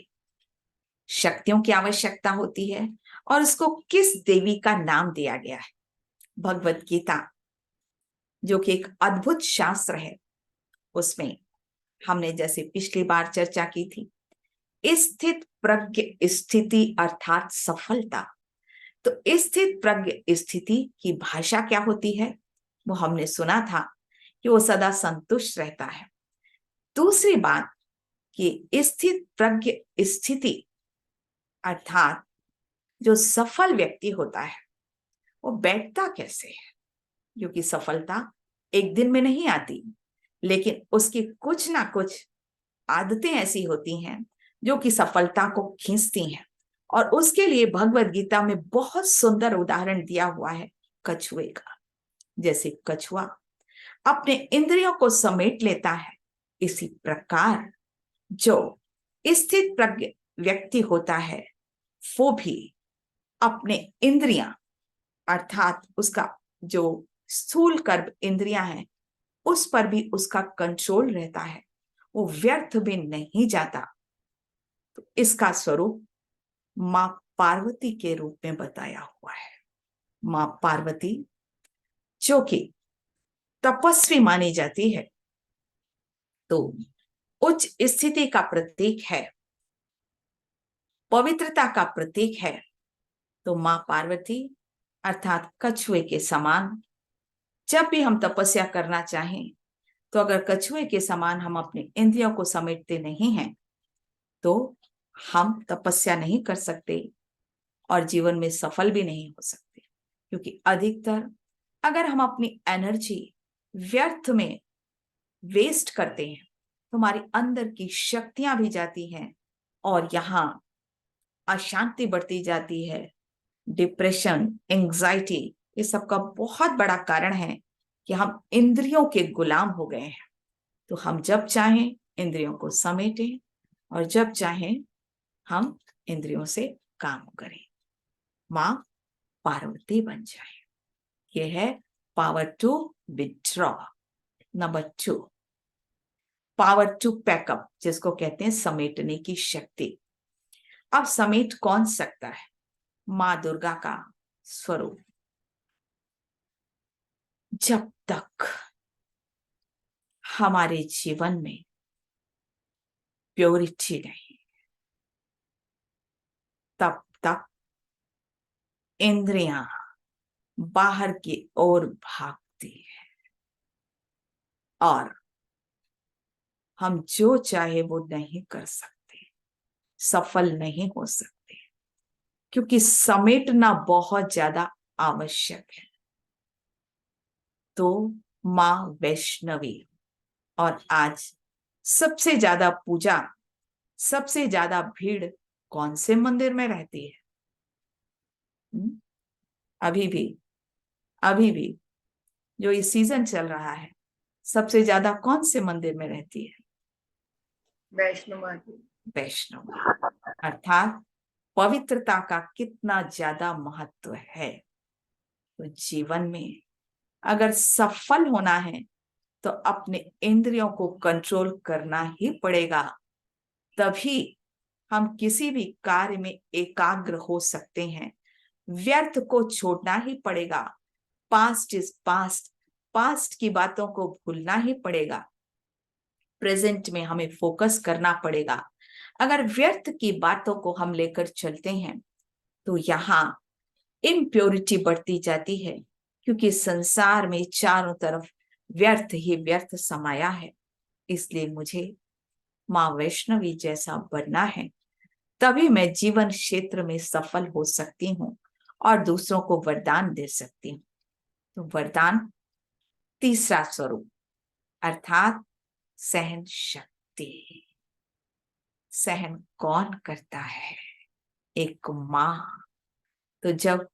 शक्तियों की आवश्यकता होती है और उसको किस देवी का नाम दिया गया है? भगवत गीता, जो कि एक अद्भुत शास्त्र है, उसमें हमने जैसे पिछली बार चर्चा की थी, स्थित प्रज्ञ स्थिति अर्थात सफलता। तो स्थित प्रज्ञ स्थिति की भाषा क्या होती है? वो हमने सुना था कि वो सदा संतुष्ट रहता है। दूसरी बात कि स्थित प्रज्ञ स्थिति अर्थात जो सफल व्यक्ति होता है वो बैठता कैसे है, क्योंकि सफलता एक दिन में नहीं आती, लेकिन उसकी कुछ ना कुछ आदतें ऐसी होती हैं जो कि सफलता को खींचती हैं। और उसके लिए भगवत गीता में बहुत सुंदर उदाहरण दिया हुआ है कछुए का। जैसे कछुआ अपने इंद्रियों को समेट लेता है, इसी प्रकार जो स्थित प्रज्ञ व्यक्ति होता है वो भी अपने इंद्रियां अर्थात उसका जो स्थूल कर्म इंद्रियां हैं उस पर भी उसका कंट्रोल रहता है, वो व्यर्थ भी नहीं जाता। तो इसका स्वरूप मां पार्वती के रूप में बताया हुआ है। मां पार्वती जो कि तपस्वी मानी जाती है, तो उच्च स्थिति का प्रतीक है, पवित्रता का प्रतीक है। तो मां पार्वती अर्थात कछुए के समान जब भी हम तपस्या करना चाहें, तो अगर कछुए के समान हम अपने इंद्रियों को समेटते नहीं हैं तो हम तपस्या नहीं कर सकते और जीवन में सफल भी नहीं हो सकते। क्योंकि अधिकतर अगर हम अपनी एनर्जी व्यर्थ में वेस्ट करते हैं तो हमारी अंदर की शक्तियां भी जाती हैं और यहाँ अशांति बढ़ती जाती है। डिप्रेशन, एंजाइटी, ये सब का बहुत बड़ा कारण है कि हम इंद्रियों के गुलाम हो गए हैं। तो हम जब चाहें इंद्रियों को समेटें और जब चाहें हम इंद्रियों से काम करें, मां पार्वती बन जाए। यह है power to withdraw. Number 2, power to pack up, जिसको कहते हैं समेटने की शक्ति। अब समेट कौन सकता है? मां दुर्गा का स्वरूप। जब तक हमारे जीवन में प्योरिटी नहीं, तब तक इंद्रियां बाहर की ओर भागती है और हम जो चाहे वो नहीं कर सकते, सफल नहीं हो सकते, क्योंकि समेटना बहुत ज्यादा आवश्यक है। तो मां वैष्णवी, और आज सबसे ज्यादा पूजा, सबसे ज्यादा भीड़ कौन से मंदिर में रहती है? अभी भी जो ये सीजन चल रहा है, सबसे ज्यादा कौन से मंदिर में रहती है? वैष्णो माता। वैष्णो माता, अर्थात पवित्रता का कितना ज्यादा महत्व है। तो जीवन में अगर सफल होना है तो अपने इंद्रियों को कंट्रोल करना ही पड़ेगा, तभी हम किसी भी कार्य में एकाग्र हो सकते हैं। व्यर्थ को छोड़ना ही पड़ेगा। पास्ट इज पास्ट, पास्ट की बातों को भूलना ही पड़ेगा। प्रेजेंट में हमें फोकस करना पड़ेगा। अगर व्यर्थ की बातों को हम लेकर चलते हैं तो यहाँ इम्प्योरिटी बढ़ती जाती है, क्योंकि संसार में चारों तरफ व्यर्थ ही व्यर्थ समाया है। इसलिए मुझे माँ वैष्णवी जैसा बनना है, तभी मैं जीवन क्षेत्र में सफल हो सकती हूँ और दूसरों को वरदान दे सकती हूँ। तो वरदान तीसरा स्वरूप अर्थात सहन शक्ति। सहन कौन करता है? एक माँ। तो जब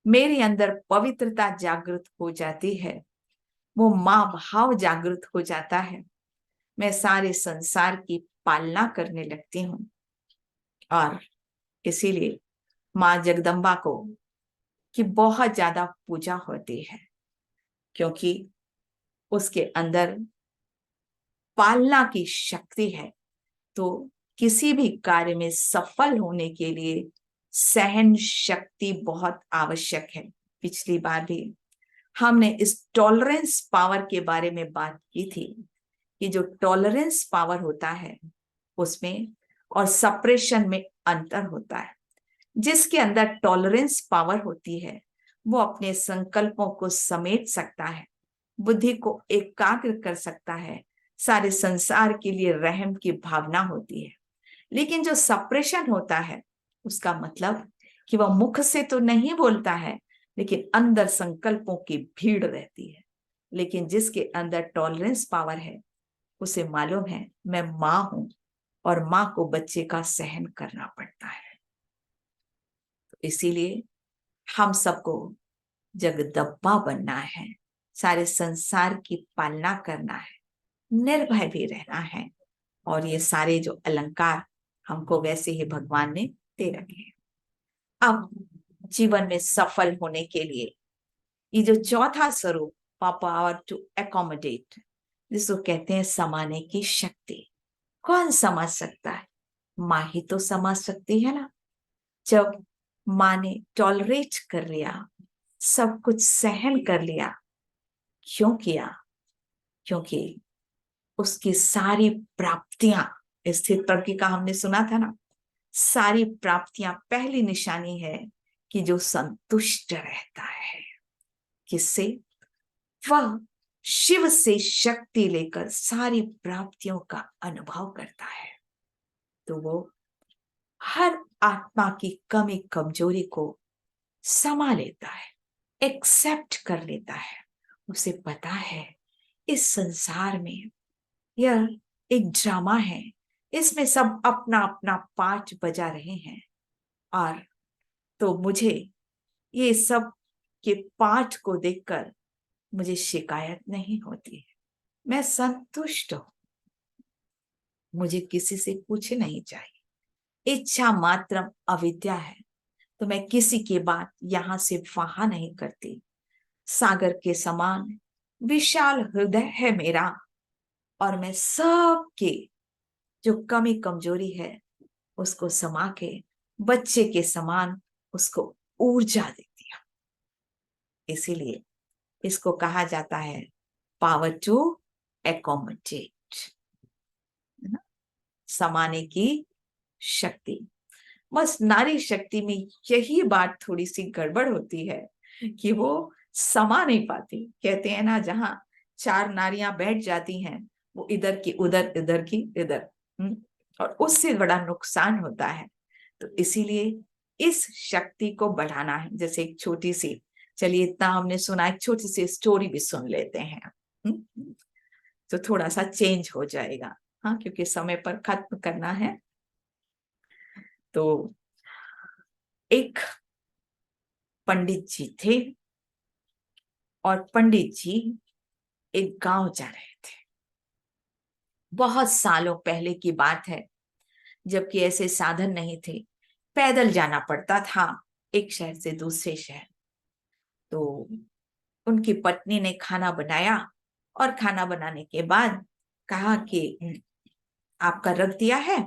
मेरे अंदर पवित्रता जागृत हो जाती है, वो माँ भाव जागृत हो जाता है, मैं सारे संसार की पालना करने लगती हूँ। और इसीलिए माँ जगदम्बा को की बहुत ज्यादा पूजा होती है, क्योंकि उसके अंदर पालना की शक्ति है। तो किसी भी कार्य में सफल होने के लिए सहन शक्ति बहुत आवश्यक है। पिछली बार भी हमने इस टॉलरेंस पावर के बारे में बात की थी कि जो टॉलरेंस पावर होता है उसमें और सप्रेशन में अंतर होता है। जिसके अंदर टॉलरेंस पावर होती है वो अपने संकल्पों को समेट सकता है, बुद्धि को एकाग्र कर सकता है, सारे संसार के लिए रहम की भावना होती है। लेकिन जो सप्रेशन होता है उसका मतलब कि वह मुख से तो नहीं बोलता है, लेकिन अंदर संकल्पों की भीड़ रहती है। लेकिन जिसके अंदर टॉलरेंस पावर है उसे मालूम है मैं माँ हूं और माँ को बच्चे का सहन करना पड़ता है। तो इसीलिए हम सबको जगदम्बा बनना है, सारे संसार की पालना करना है, निर्भय भी रहना है। और ये सारे जो अलंकार हमको वैसे ही भगवान ने दे रखे हैं। अब जीवन में सफल होने के लिए ये जो चौथा स्वरूप पावर टू एकोमोडेट, जिसको कहते हैं समाने की शक्ति, कौन समझ सकता है? माँ ही तो समझ सकती है ना। जब माँ ने टॉलरेट कर लिया, सब कुछ सहन कर लिया, क्यों किया? क्योंकि उसकी सारी प्राप्तियां, स्थित प्रज्ञ का हमने सुना था ना, सारी प्राप्तियां पहली निशानी है कि जो संतुष्ट रहता है। किससे? वह शिव से शक्ति लेकर सारी प्राप्तियों का अनुभव करता है। तो वो हर आत्मा की कमी कमजोरी को समा लेता है, एक्सेप्ट कर लेता है। उसे पता है इस संसार में यह एक ड्रामा है, इसमें सब अपना अपना पार्ट बजा रहे हैं, और तो मुझे ये सब के पाठ को देखकर मुझे शिकायत नहीं होती है, मैं संतुष्ट हूं, मुझे किसी से कुछ नहीं चाहिए। इच्छा मात्र अविद्या है, तो मैं किसी की बात यहां से वहां नहीं करती। सागर के समान विशाल हृदय है मेरा, और मैं सबके जो कमी कमजोरी है उसको समा के बच्चे के समान उसको ऊर्जा देती है। इसीलिए इसको कहा जाता है पावर टू एकोमोडेट, समाने की शक्ति। बस नारी शक्ति में यही बात थोड़ी सी गड़बड़ होती है कि वो समा नहीं पाती। कहते हैं ना, जहां चार नारियां बैठ जाती हैं वो इधर की उधर, इधर की इधर, और उससे बड़ा नुकसान होता है। तो इसीलिए इस शक्ति को बढ़ाना है। जैसे एक छोटी सी, चलिए इतना हमने सुना, एक छोटी सी स्टोरी भी सुन लेते हैं, तो थोड़ा सा चेंज हो जाएगा। हाँ, क्योंकि समय पर खत्म करना है। तो एक पंडित जी थे, और पंडित जी एक गांव जा रहे थे। बहुत सालों पहले की बात है, जबकि ऐसे साधन नहीं थे, पैदल जाना पड़ता था एक शहर से दूसरे शहर। तो उनकी पत्नी ने खाना बनाया, और खाना बनाने के बाद कहा कि आपका रख दिया है,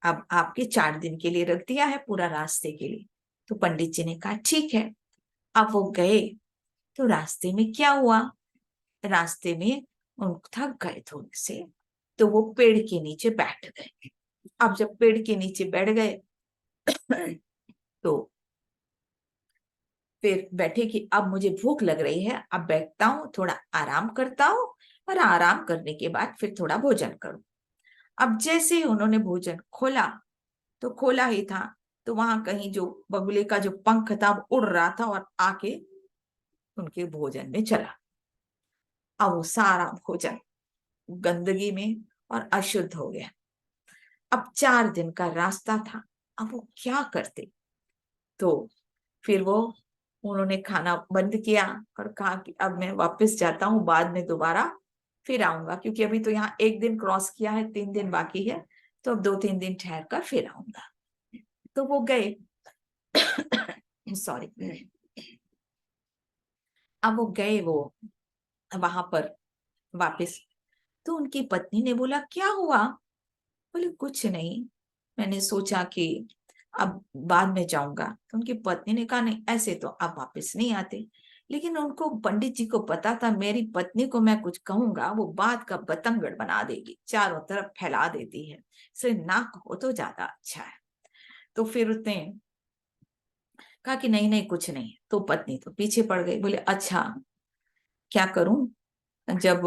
अब आपके 4 दिन के लिए रख दिया है, पूरा रास्ते के लिए। तो पंडित जी ने कहा ठीक है। अब वो गए, तो रास्ते में क्या हुआ, रास्ते में उनको थक गए थोड़े से, तो वो पेड़ के नीचे बैठ गए। अब जब पेड़ के नीचे बैठ गए तो फिर बैठे कि अब मुझे भूख लग रही है, अब बैठता हूँ, थोड़ा आराम करता हूँ, और आराम करने के बाद फिर थोड़ा भोजन करो। अब जैसे ही उन्होंने भोजन खोला तो खोला ही था तो वहां कहीं जो बगुले का जो पंख था वो उड़ रहा था और आके उनके भोजन में चला। अब वो सारा भोजन गंदगी में और अशुद्ध हो गया। अब 4 दिन का रास्ता था, अब वो क्या करते। तो फिर वो उन्होंने खाना बंद किया और कहा कि अब मैं वापस जाता हूँ, बाद में दोबारा फिर आऊंगा, क्योंकि अभी तो यहाँ 1 दिन क्रॉस किया है, 3 दिन बाकी है, तो अब 2-3 दिन ठहर कर फिर आऊंगा। तो वो गए सॉरी। अब वो गए वो वहां पर वापस। तो उनकी पत्नी ने बोला क्या हुआ। बोले कुछ नहीं, मैंने सोचा कि अब बाद में जाऊंगा। तो उनकी पत्नी ने कहा नहीं, ऐसे तो आप वापस नहीं आते। लेकिन उनको पंडित जी को पता था मेरी पत्नी को मैं कुछ कहूंगा वो बात का बतंगड़ बना देगी, चारों तरफ फैला देती है, इसलिए ना कहो तो ज्यादा अच्छा है। तो फिर उसने कहा कि नहीं नहीं कुछ नहीं। तो पत्नी तो पीछे पड़ गई। बोले अच्छा क्या करूं। जब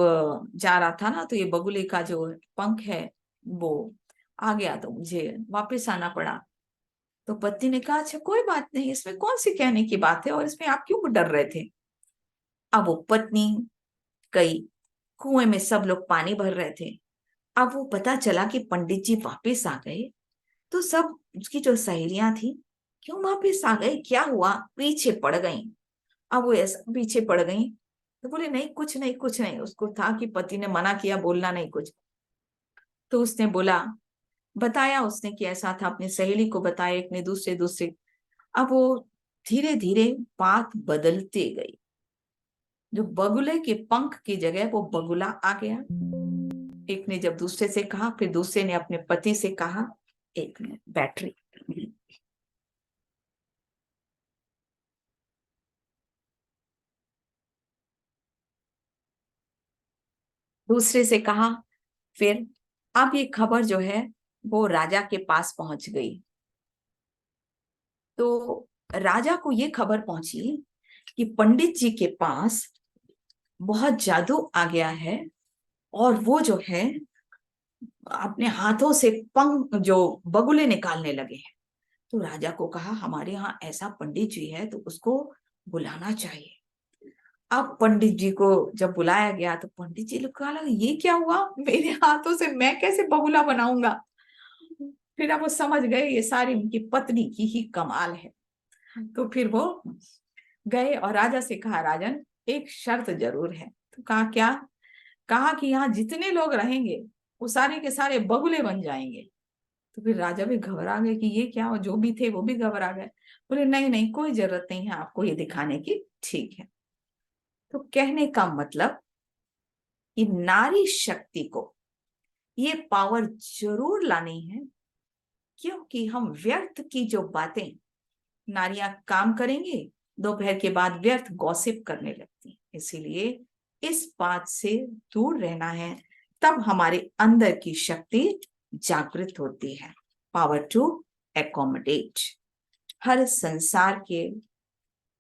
जा रहा था ना तो ये बगुले का जो पंख है वो आ गया तो मुझे वापस आना पड़ा। तो पति ने कहा अच्छा कोई बात नहीं, इसमें कौन सी कहने की बात है और इसमें आप क्यों डर रहे थे। अब वो पत्नी गई, कुएं में सब लोग पानी भर रहे थे। अब वो पता चला कि पंडित जी वापस आ गए। तो सब उसकी जो सहेलियां थी, क्यों वापस आ गए, क्या हुआ, पीछे पड़ गई। अब वो ऐसा पीछे पड़ गई तो बोले नहीं कुछ नहीं कुछ नहीं। उसको था कि पति ने मना किया, बोलना नहीं कुछ। तो उसने बोला, बताया उसने कि ऐसा था, अपनी सहेली को बताया, एक ने दूसरे दूसरे। अब वो धीरे धीरे बात बदलती गई। जो बगुले के पंख की जगह वो बगुला आ गया। एक ने जब दूसरे से कहा, फिर दूसरे ने अपने पति से कहा, एक मिनट बैटरी। दूसरे से कहा। फिर अब ये खबर जो है वो राजा के पास पहुंच गई। तो राजा को ये खबर पहुंची कि पंडित जी के पास बहुत जादू आ गया है और वो जो है अपने हाथों से पंख जो बगुले निकालने लगे हैं। तो राजा को कहा हमारे यहाँ ऐसा पंडित जी है तो उसको बुलाना चाहिए। अब पंडित जी को जब बुलाया गया तो पंडित जी को कहा ये क्या हुआ, मेरे हाथों से मैं कैसे बगुला बनाऊंगा। फिर अब वो समझ गए ये सारी उनकी पत्नी की ही कमाल है। तो फिर वो गए और राजा से कहा राजन एक शर्त जरूर है। तो कहा क्या। कहा कि यहाँ जितने लोग रहेंगे वो सारे के सारे बगुले बन जाएंगे। तो फिर राजा भी घबरा गए कि ये क्या, और जो भी थे वो भी घबरा गए। बोले नहीं नहीं कोई जरूरत नहीं है आपको ये दिखाने की, ठीक है। तो कहने का मतलब कि नारी शक्ति को ये पावर जरूर लानी है, क्योंकि हम व्यर्थ की जो बातें नारियां काम करेंगे दोपहर के बाद व्यर्थ गॉसिप करने लगती हैं। इसीलिए इस बात से दूर रहना है, तब हमारे अंदर की शक्ति जागृत होती है। Power to accommodate. हर संसार के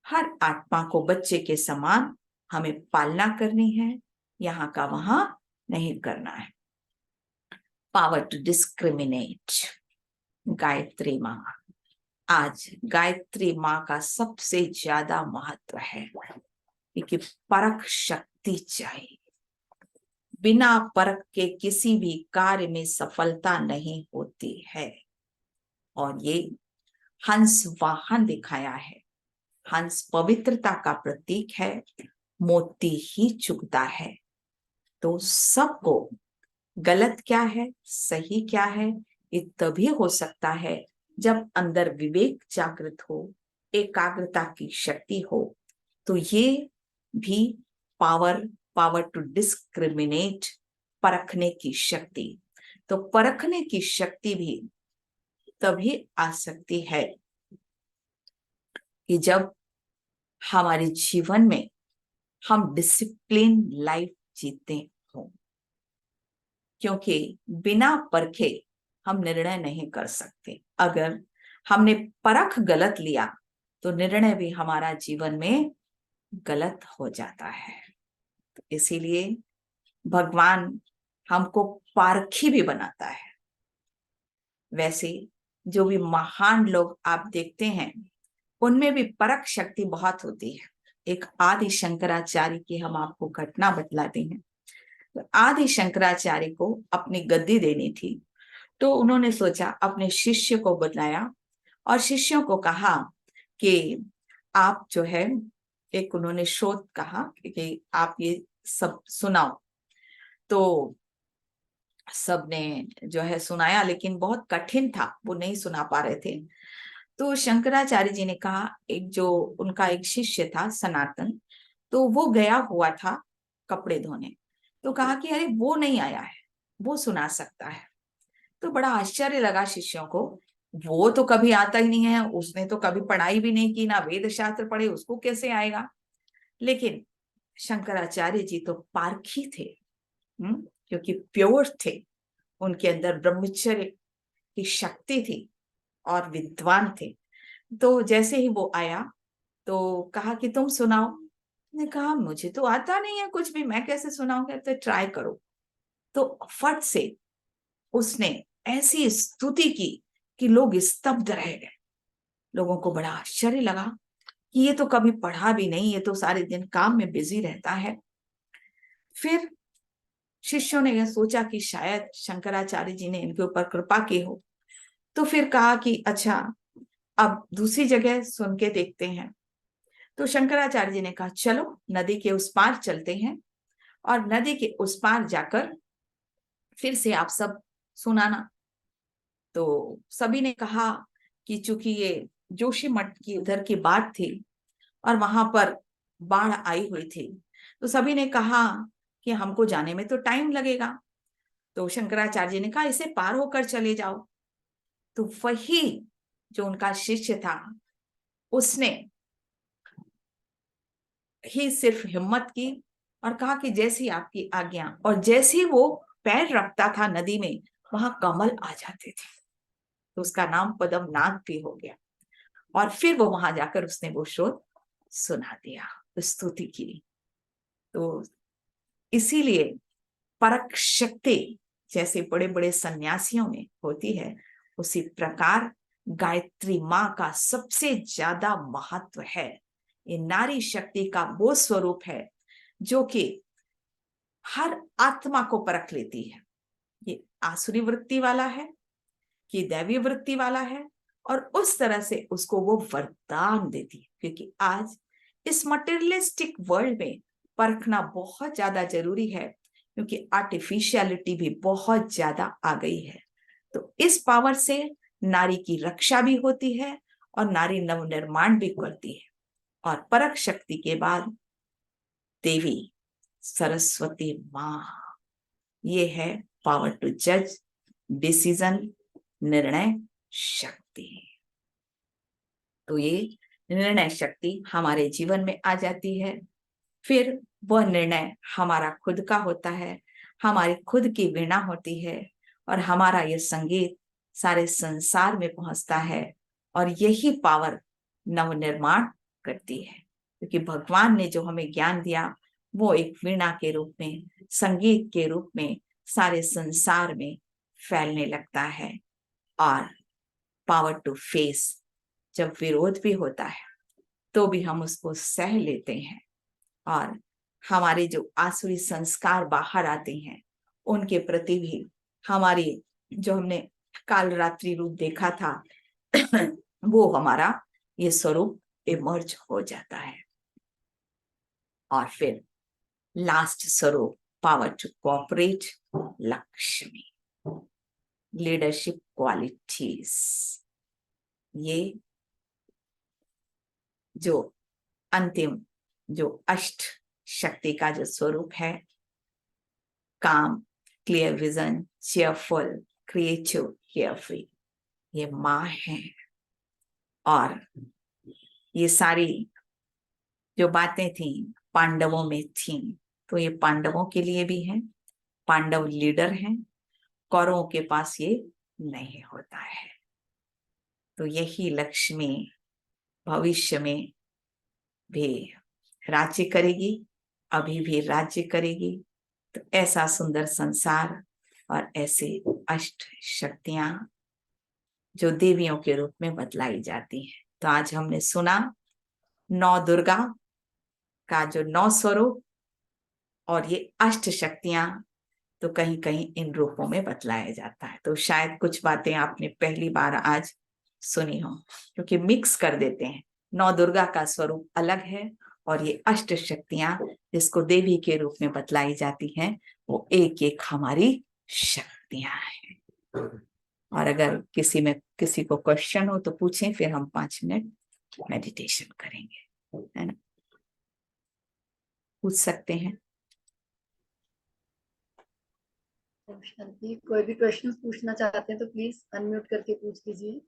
हर आत्मा को बच्चे के समान हमें पालना करनी है, यहाँ का वहां नहीं करना है। Power to discriminate. गायत्री माँ, आज गायत्री माँ का सबसे ज्यादा महत्व है क्योंकि परख शक्ति चाहिए। बिना परख के किसी भी कार्य में सफलता नहीं होती है। और ये हंस वाहन दिखाया है। हंस पवित्रता का प्रतीक है, मोती ही चुगता है। तो सबको गलत क्या है सही क्या है ये तभी हो सकता है जब अंदर विवेक जागृत हो, एकाग्रता की शक्ति हो। तो ये भी पावर टू डिस्क्रिमिनेट, परखने की शक्ति। तो परखने की शक्ति भी तभी आ सकती है कि जब हमारे जीवन में हम डिसिप्लिन लाइफ जीते हो, क्योंकि बिना परखे हम निर्णय नहीं कर सकते। अगर हमने परख गलत लिया तो निर्णय भी हमारा जीवन में गलत हो जाता है। तो इसीलिए भगवान हमको पारखी भी बनाता है। वैसे जो भी महान लोग आप देखते हैं उनमें भी परख शक्ति बहुत होती है। एक आदि शंकराचार्य की हम आपको घटना बतलाते हैं। तो आदि शंकराचार्य को अपनी गद्दी देनी थी, तो उन्होंने सोचा, अपने शिष्य को बुलाया और शिष्यों को कहा कि आप जो है, एक उन्होंने शोध कहा कि आप ये सब सुनाओ। तो सबने जो है सुनाया, लेकिन बहुत कठिन था, वो नहीं सुना पा रहे थे। तो शंकराचार्य जी ने कहा, एक जो उनका एक शिष्य था सनातन, तो वो गया हुआ था कपड़े धोने, तो कहा कि अरे वो नहीं आया है, वो सुना सकता है। तो बड़ा आश्चर्य लगा शिष्यों को, वो तो कभी आता ही नहीं है, उसने तो कभी पढ़ाई भी नहीं की, ना वेद शास्त्र पढ़े, उसको कैसे आएगा। लेकिन शंकराचार्य जी तो पारखी थे, क्योंकि प्योर थे, उनके अंदर ब्रह्मचर्य की शक्ति थी और विद्वान थे। तो जैसे ही वो आया तो कहा कि तुम सुनाओ। ने कहा मुझे तो आता नहीं है कुछ भी, मैं कैसे सुनाऊंगा, तो ट्राई करो। तो फट से उसने ऐसी स्तुति की कि लोग स्तब्ध रह गए। लोगों को बड़ा आश्चर्य लगा कि ये तो कभी पढ़ा भी नहीं, ये तो सारे दिन काम में बिजी रहता है। फिर शिष्यों ने यह सोचा कि शायद शंकराचार्य जी ने इनके ऊपर कृपा की हो, तो फिर कहा कि अच्छा, अब दूसरी जगह सुन के देखते हैं। तो शंकराचार्य जी ने कहा चलो नदी के उस पार चलते हैं, और नदी के उस पार जाकर फिर से आप सब सुनाना। तो सभी ने कहा कि चूंकि ये जोशी मठ की उधर की बात थी और वहां पर बाढ़ आई हुई थी, तो सभी ने कहा कि हमको जाने में तो टाइम लगेगा। तो शंकराचार्य जी ने कहा इसे पार होकर चले जाओ। तो वही जो उनका शिष्य था, उसने ही सिर्फ हिम्मत की और कहा कि जैसी आपकी आज्ञा, और जैसे वो पैर रखता था नदी में, वहां कमल आ जाते थे। तो उसका नाम पद्मनाथ भी हो गया। और फिर वो वहां जाकर उसने वो शोध सुना दिया, स्तुति की। तो इसीलिए परख शक्ति जैसे बड़े बड़े सन्यासियों में होती है, उसी प्रकार गायत्री माँ का सबसे ज्यादा महत्व है। ये नारी शक्ति का वो स्वरूप है जो कि हर आत्मा को परख लेती है। ये आसुरी वृत्ति वाला है कि दैवी वृत्ति वाला है, और उस तरह से उसको वो वरदान देती है। क्योंकि आज इस मटेरियलिस्टिक वर्ल्ड में परखना बहुत ज्यादा जरूरी है, क्योंकि आर्टिफिशियलिटी भी बहुत ज्यादा आ गई है। तो इस पावर से नारी की रक्षा भी होती है और नारी नवनिर्माण भी करती है। और परख शक्ति के बाद देवी सरस्वती माँ, ये है पावर टू जज, डिसीजन, निर्णय शक्ति। तो ये निर्णय शक्ति हमारे जीवन में आ जाती है। फिर वह निर्णय हमारा खुद का होता है, हमारी खुद की वीणा होती है, और हमारा यह संगीत सारे संसार में पहुंचता है। और यही पावर नवनिर्माण करती है, क्योंकि भगवान ने जो हमें ज्ञान दिया वो एक वीणा के रूप में, संगीत के रूप में सारे संसार में फैलने लगता है। और पावर टू फेस, जब विरोध भी होता है तो भी हम उसको सह लेते हैं, और हमारे जो आसुरी संस्कार बाहर आते हैं उनके प्रति भी हमारी जो हमने काल रात्रि रूप देखा था वो हमारा ये स्वरूप इमर्ज हो जाता है। और फिर लास्ट स्वरूप power to cooperate, Lakshmi, leadership qualities. ये जो अंतिम जो अष्ट शक्ति का जो स्वरूप है, काम, clear vision, cheerful, creative, carefree, ये माँ है। और ये सारी जो बातें थी पांडवों में थी, तो ये पांडवों के लिए भी है। पांडव लीडर हैं, कौरवों के पास ये नहीं होता है। तो यही लक्ष्मी भविष्य में भी राज्य करेगी, अभी भी राज्य करेगी। तो ऐसा सुंदर संसार और ऐसे अष्ट शक्तियां जो देवियों के रूप में बतलाई जाती हैं। तो आज हमने सुना नौ दुर्गा का जो 9 स्वरूप और ये अष्ट शक्तियां तो कहीं कहीं इन रूपों में बतलाया जाता है। तो शायद कुछ बातें आपने पहली बार आज सुनी हो, क्योंकि मिक्स कर देते हैं। 9 दुर्गा का स्वरूप अलग है और ये अष्ट शक्तियां जिसको देवी के रूप में बतलाई जाती हैं वो एक एक हमारी शक्तियां हैं। और अगर किसी को क्वेश्चन हो तो पूछें, फिर हम 5 मिनट मेडिटेशन करेंगे, है ना? पूछ सकते हैं। शांति, कोई भी क्वेश्चन पूछना चाहते हैं तो प्लीज अनम्यूट करके पूछ लीजिए।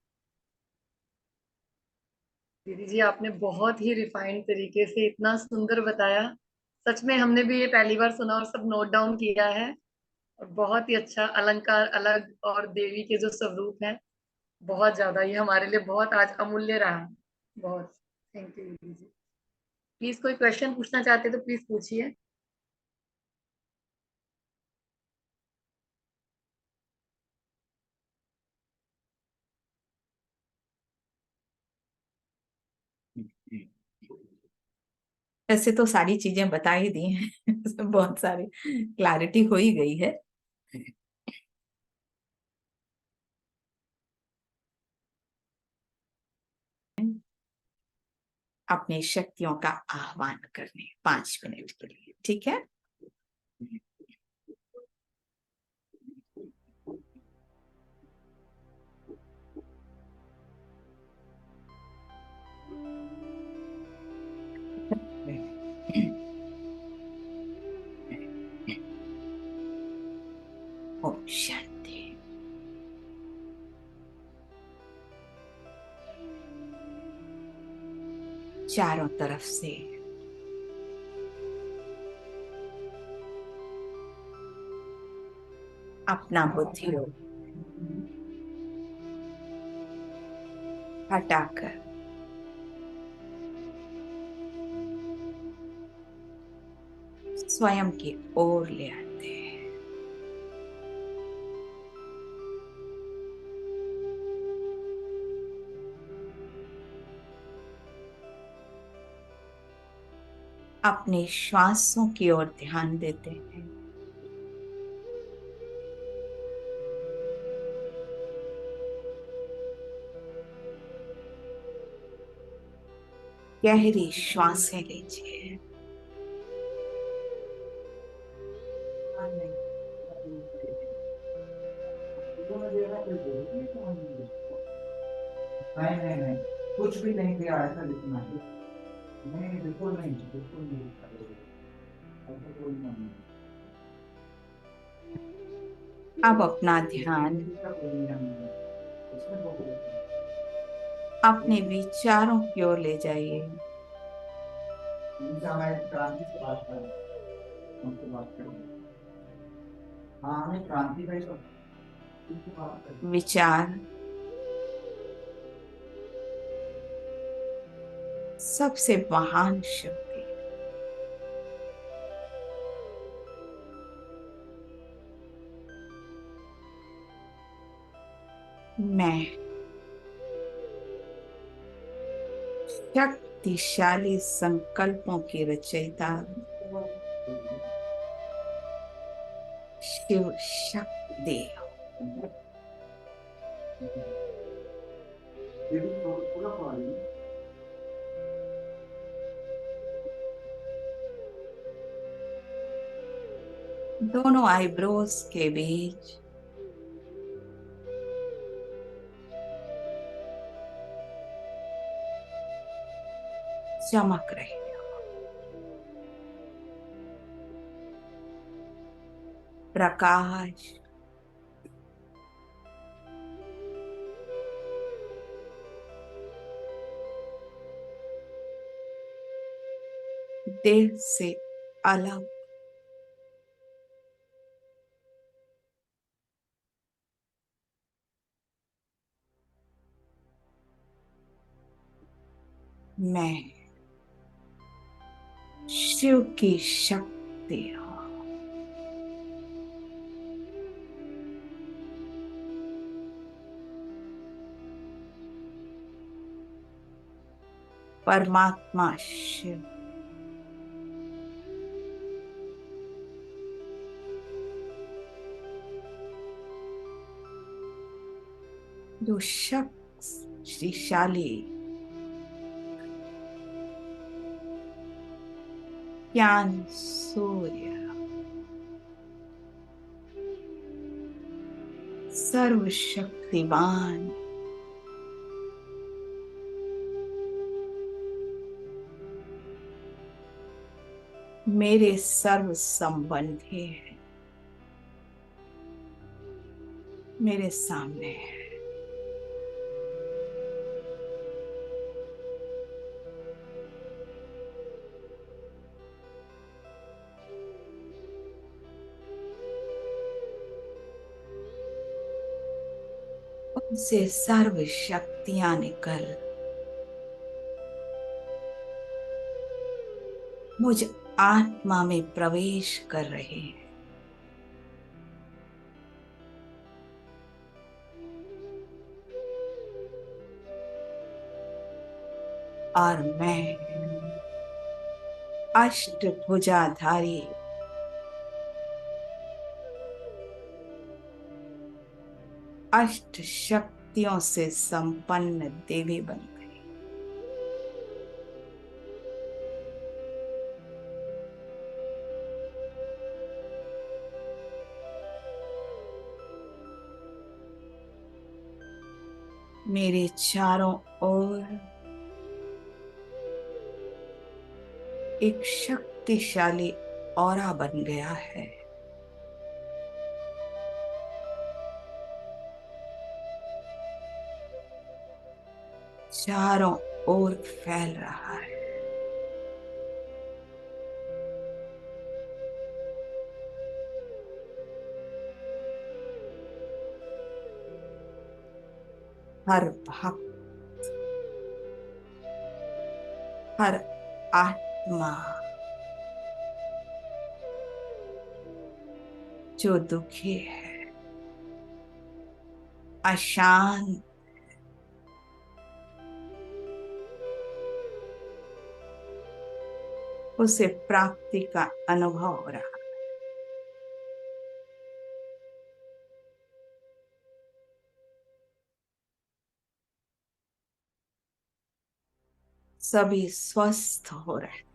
दीदी जी, आपने बहुत ही रिफाइंड तरीके से इतना सुंदर बताया। सच में हमने भी ये पहली बार सुना और सब नोट डाउन किया है। और बहुत ही अच्छा अलंकार अलग और देवी के जो स्वरूप है, बहुत ज्यादा ये हमारे लिए बहुत आज अमूल्य रहा। बहुत थैंक यू दीदी जी। प्लीज कोई क्वेश्चन पूछना चाहते हैं तो प्लीज पूछिए। ऐसे तो सारी चीजें बता ही दी हैं बहुत सारी क्लैरिटी हो ही गई है। अपनी शक्तियों का आह्वान करने 5 मिनट के लिए, ठीक है? ओम शांति। चारों तरफ से अपना बुद्धि हटाकर स्वयं की ओर ले आते हैं। अपने श्वासों की ओर ध्यान देते हैं। गहरी श्वासें लीजिए। नहीं नहीं नहीं, कुछ भी नहीं किया ऐसा लिखना है। नहीं बिल्कुल नहीं, बिल्कुल नहीं, ऐसा कोई नहीं। अब अपना ध्यान इसमें बहुत अपने विचारों की ओर ले जाइए। इनका मैं क्रांति से बात कर रहा हूँ, उनसे बात करूँ। हाँ हमें क्रांति भाई तो इनसे बात कर। विचार सबसे महान शक्ति। मैं शक्तिशाली संकल्पों की रचयिता शिव शक्ति हूँ। पूरा पानी दोनों आईब्रोज के बीच चमक रही प्रकाश देह से अलग मैं शिव की शक्ति हूँ। परमात्मा शिव जो शक्तिशाली ज्ञान सूर्य सर्वशक्तिमान मेरे सर्व संबंधी है, मेरे सामने है। उनसे सर्व शक्तियां निकल मुझ आत्मा में प्रवेश कर रहे हैं और मैं अष्टभुजाधारी अष्ट शक्तियों से संपन्न देवी बन गई। मेरे चारों ओर एक शक्तिशाली ऑरा बन गया है। चारों ओर फैल रहा है। हर भक्त, हर आत्मा जो दुखी है, अशांत, उसे प्राप्ति का अनुभव हो रहा है। सभी स्वस्थ हो रहे हैं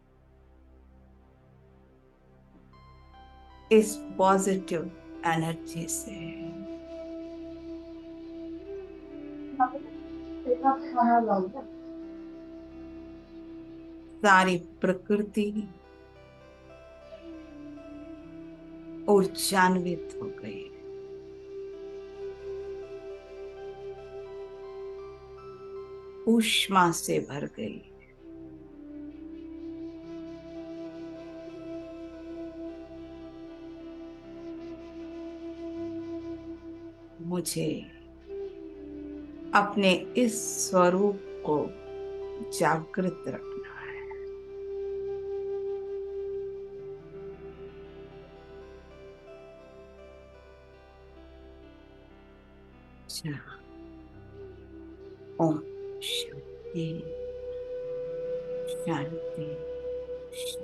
इस पॉजिटिव एनर्जी से। सारी प्रकृति ऊर्जान्वित हो गई, ऊष्मा से भर गई। मुझे अपने इस स्वरूप को जागृत रखना है। ओम शांति शांति शांति।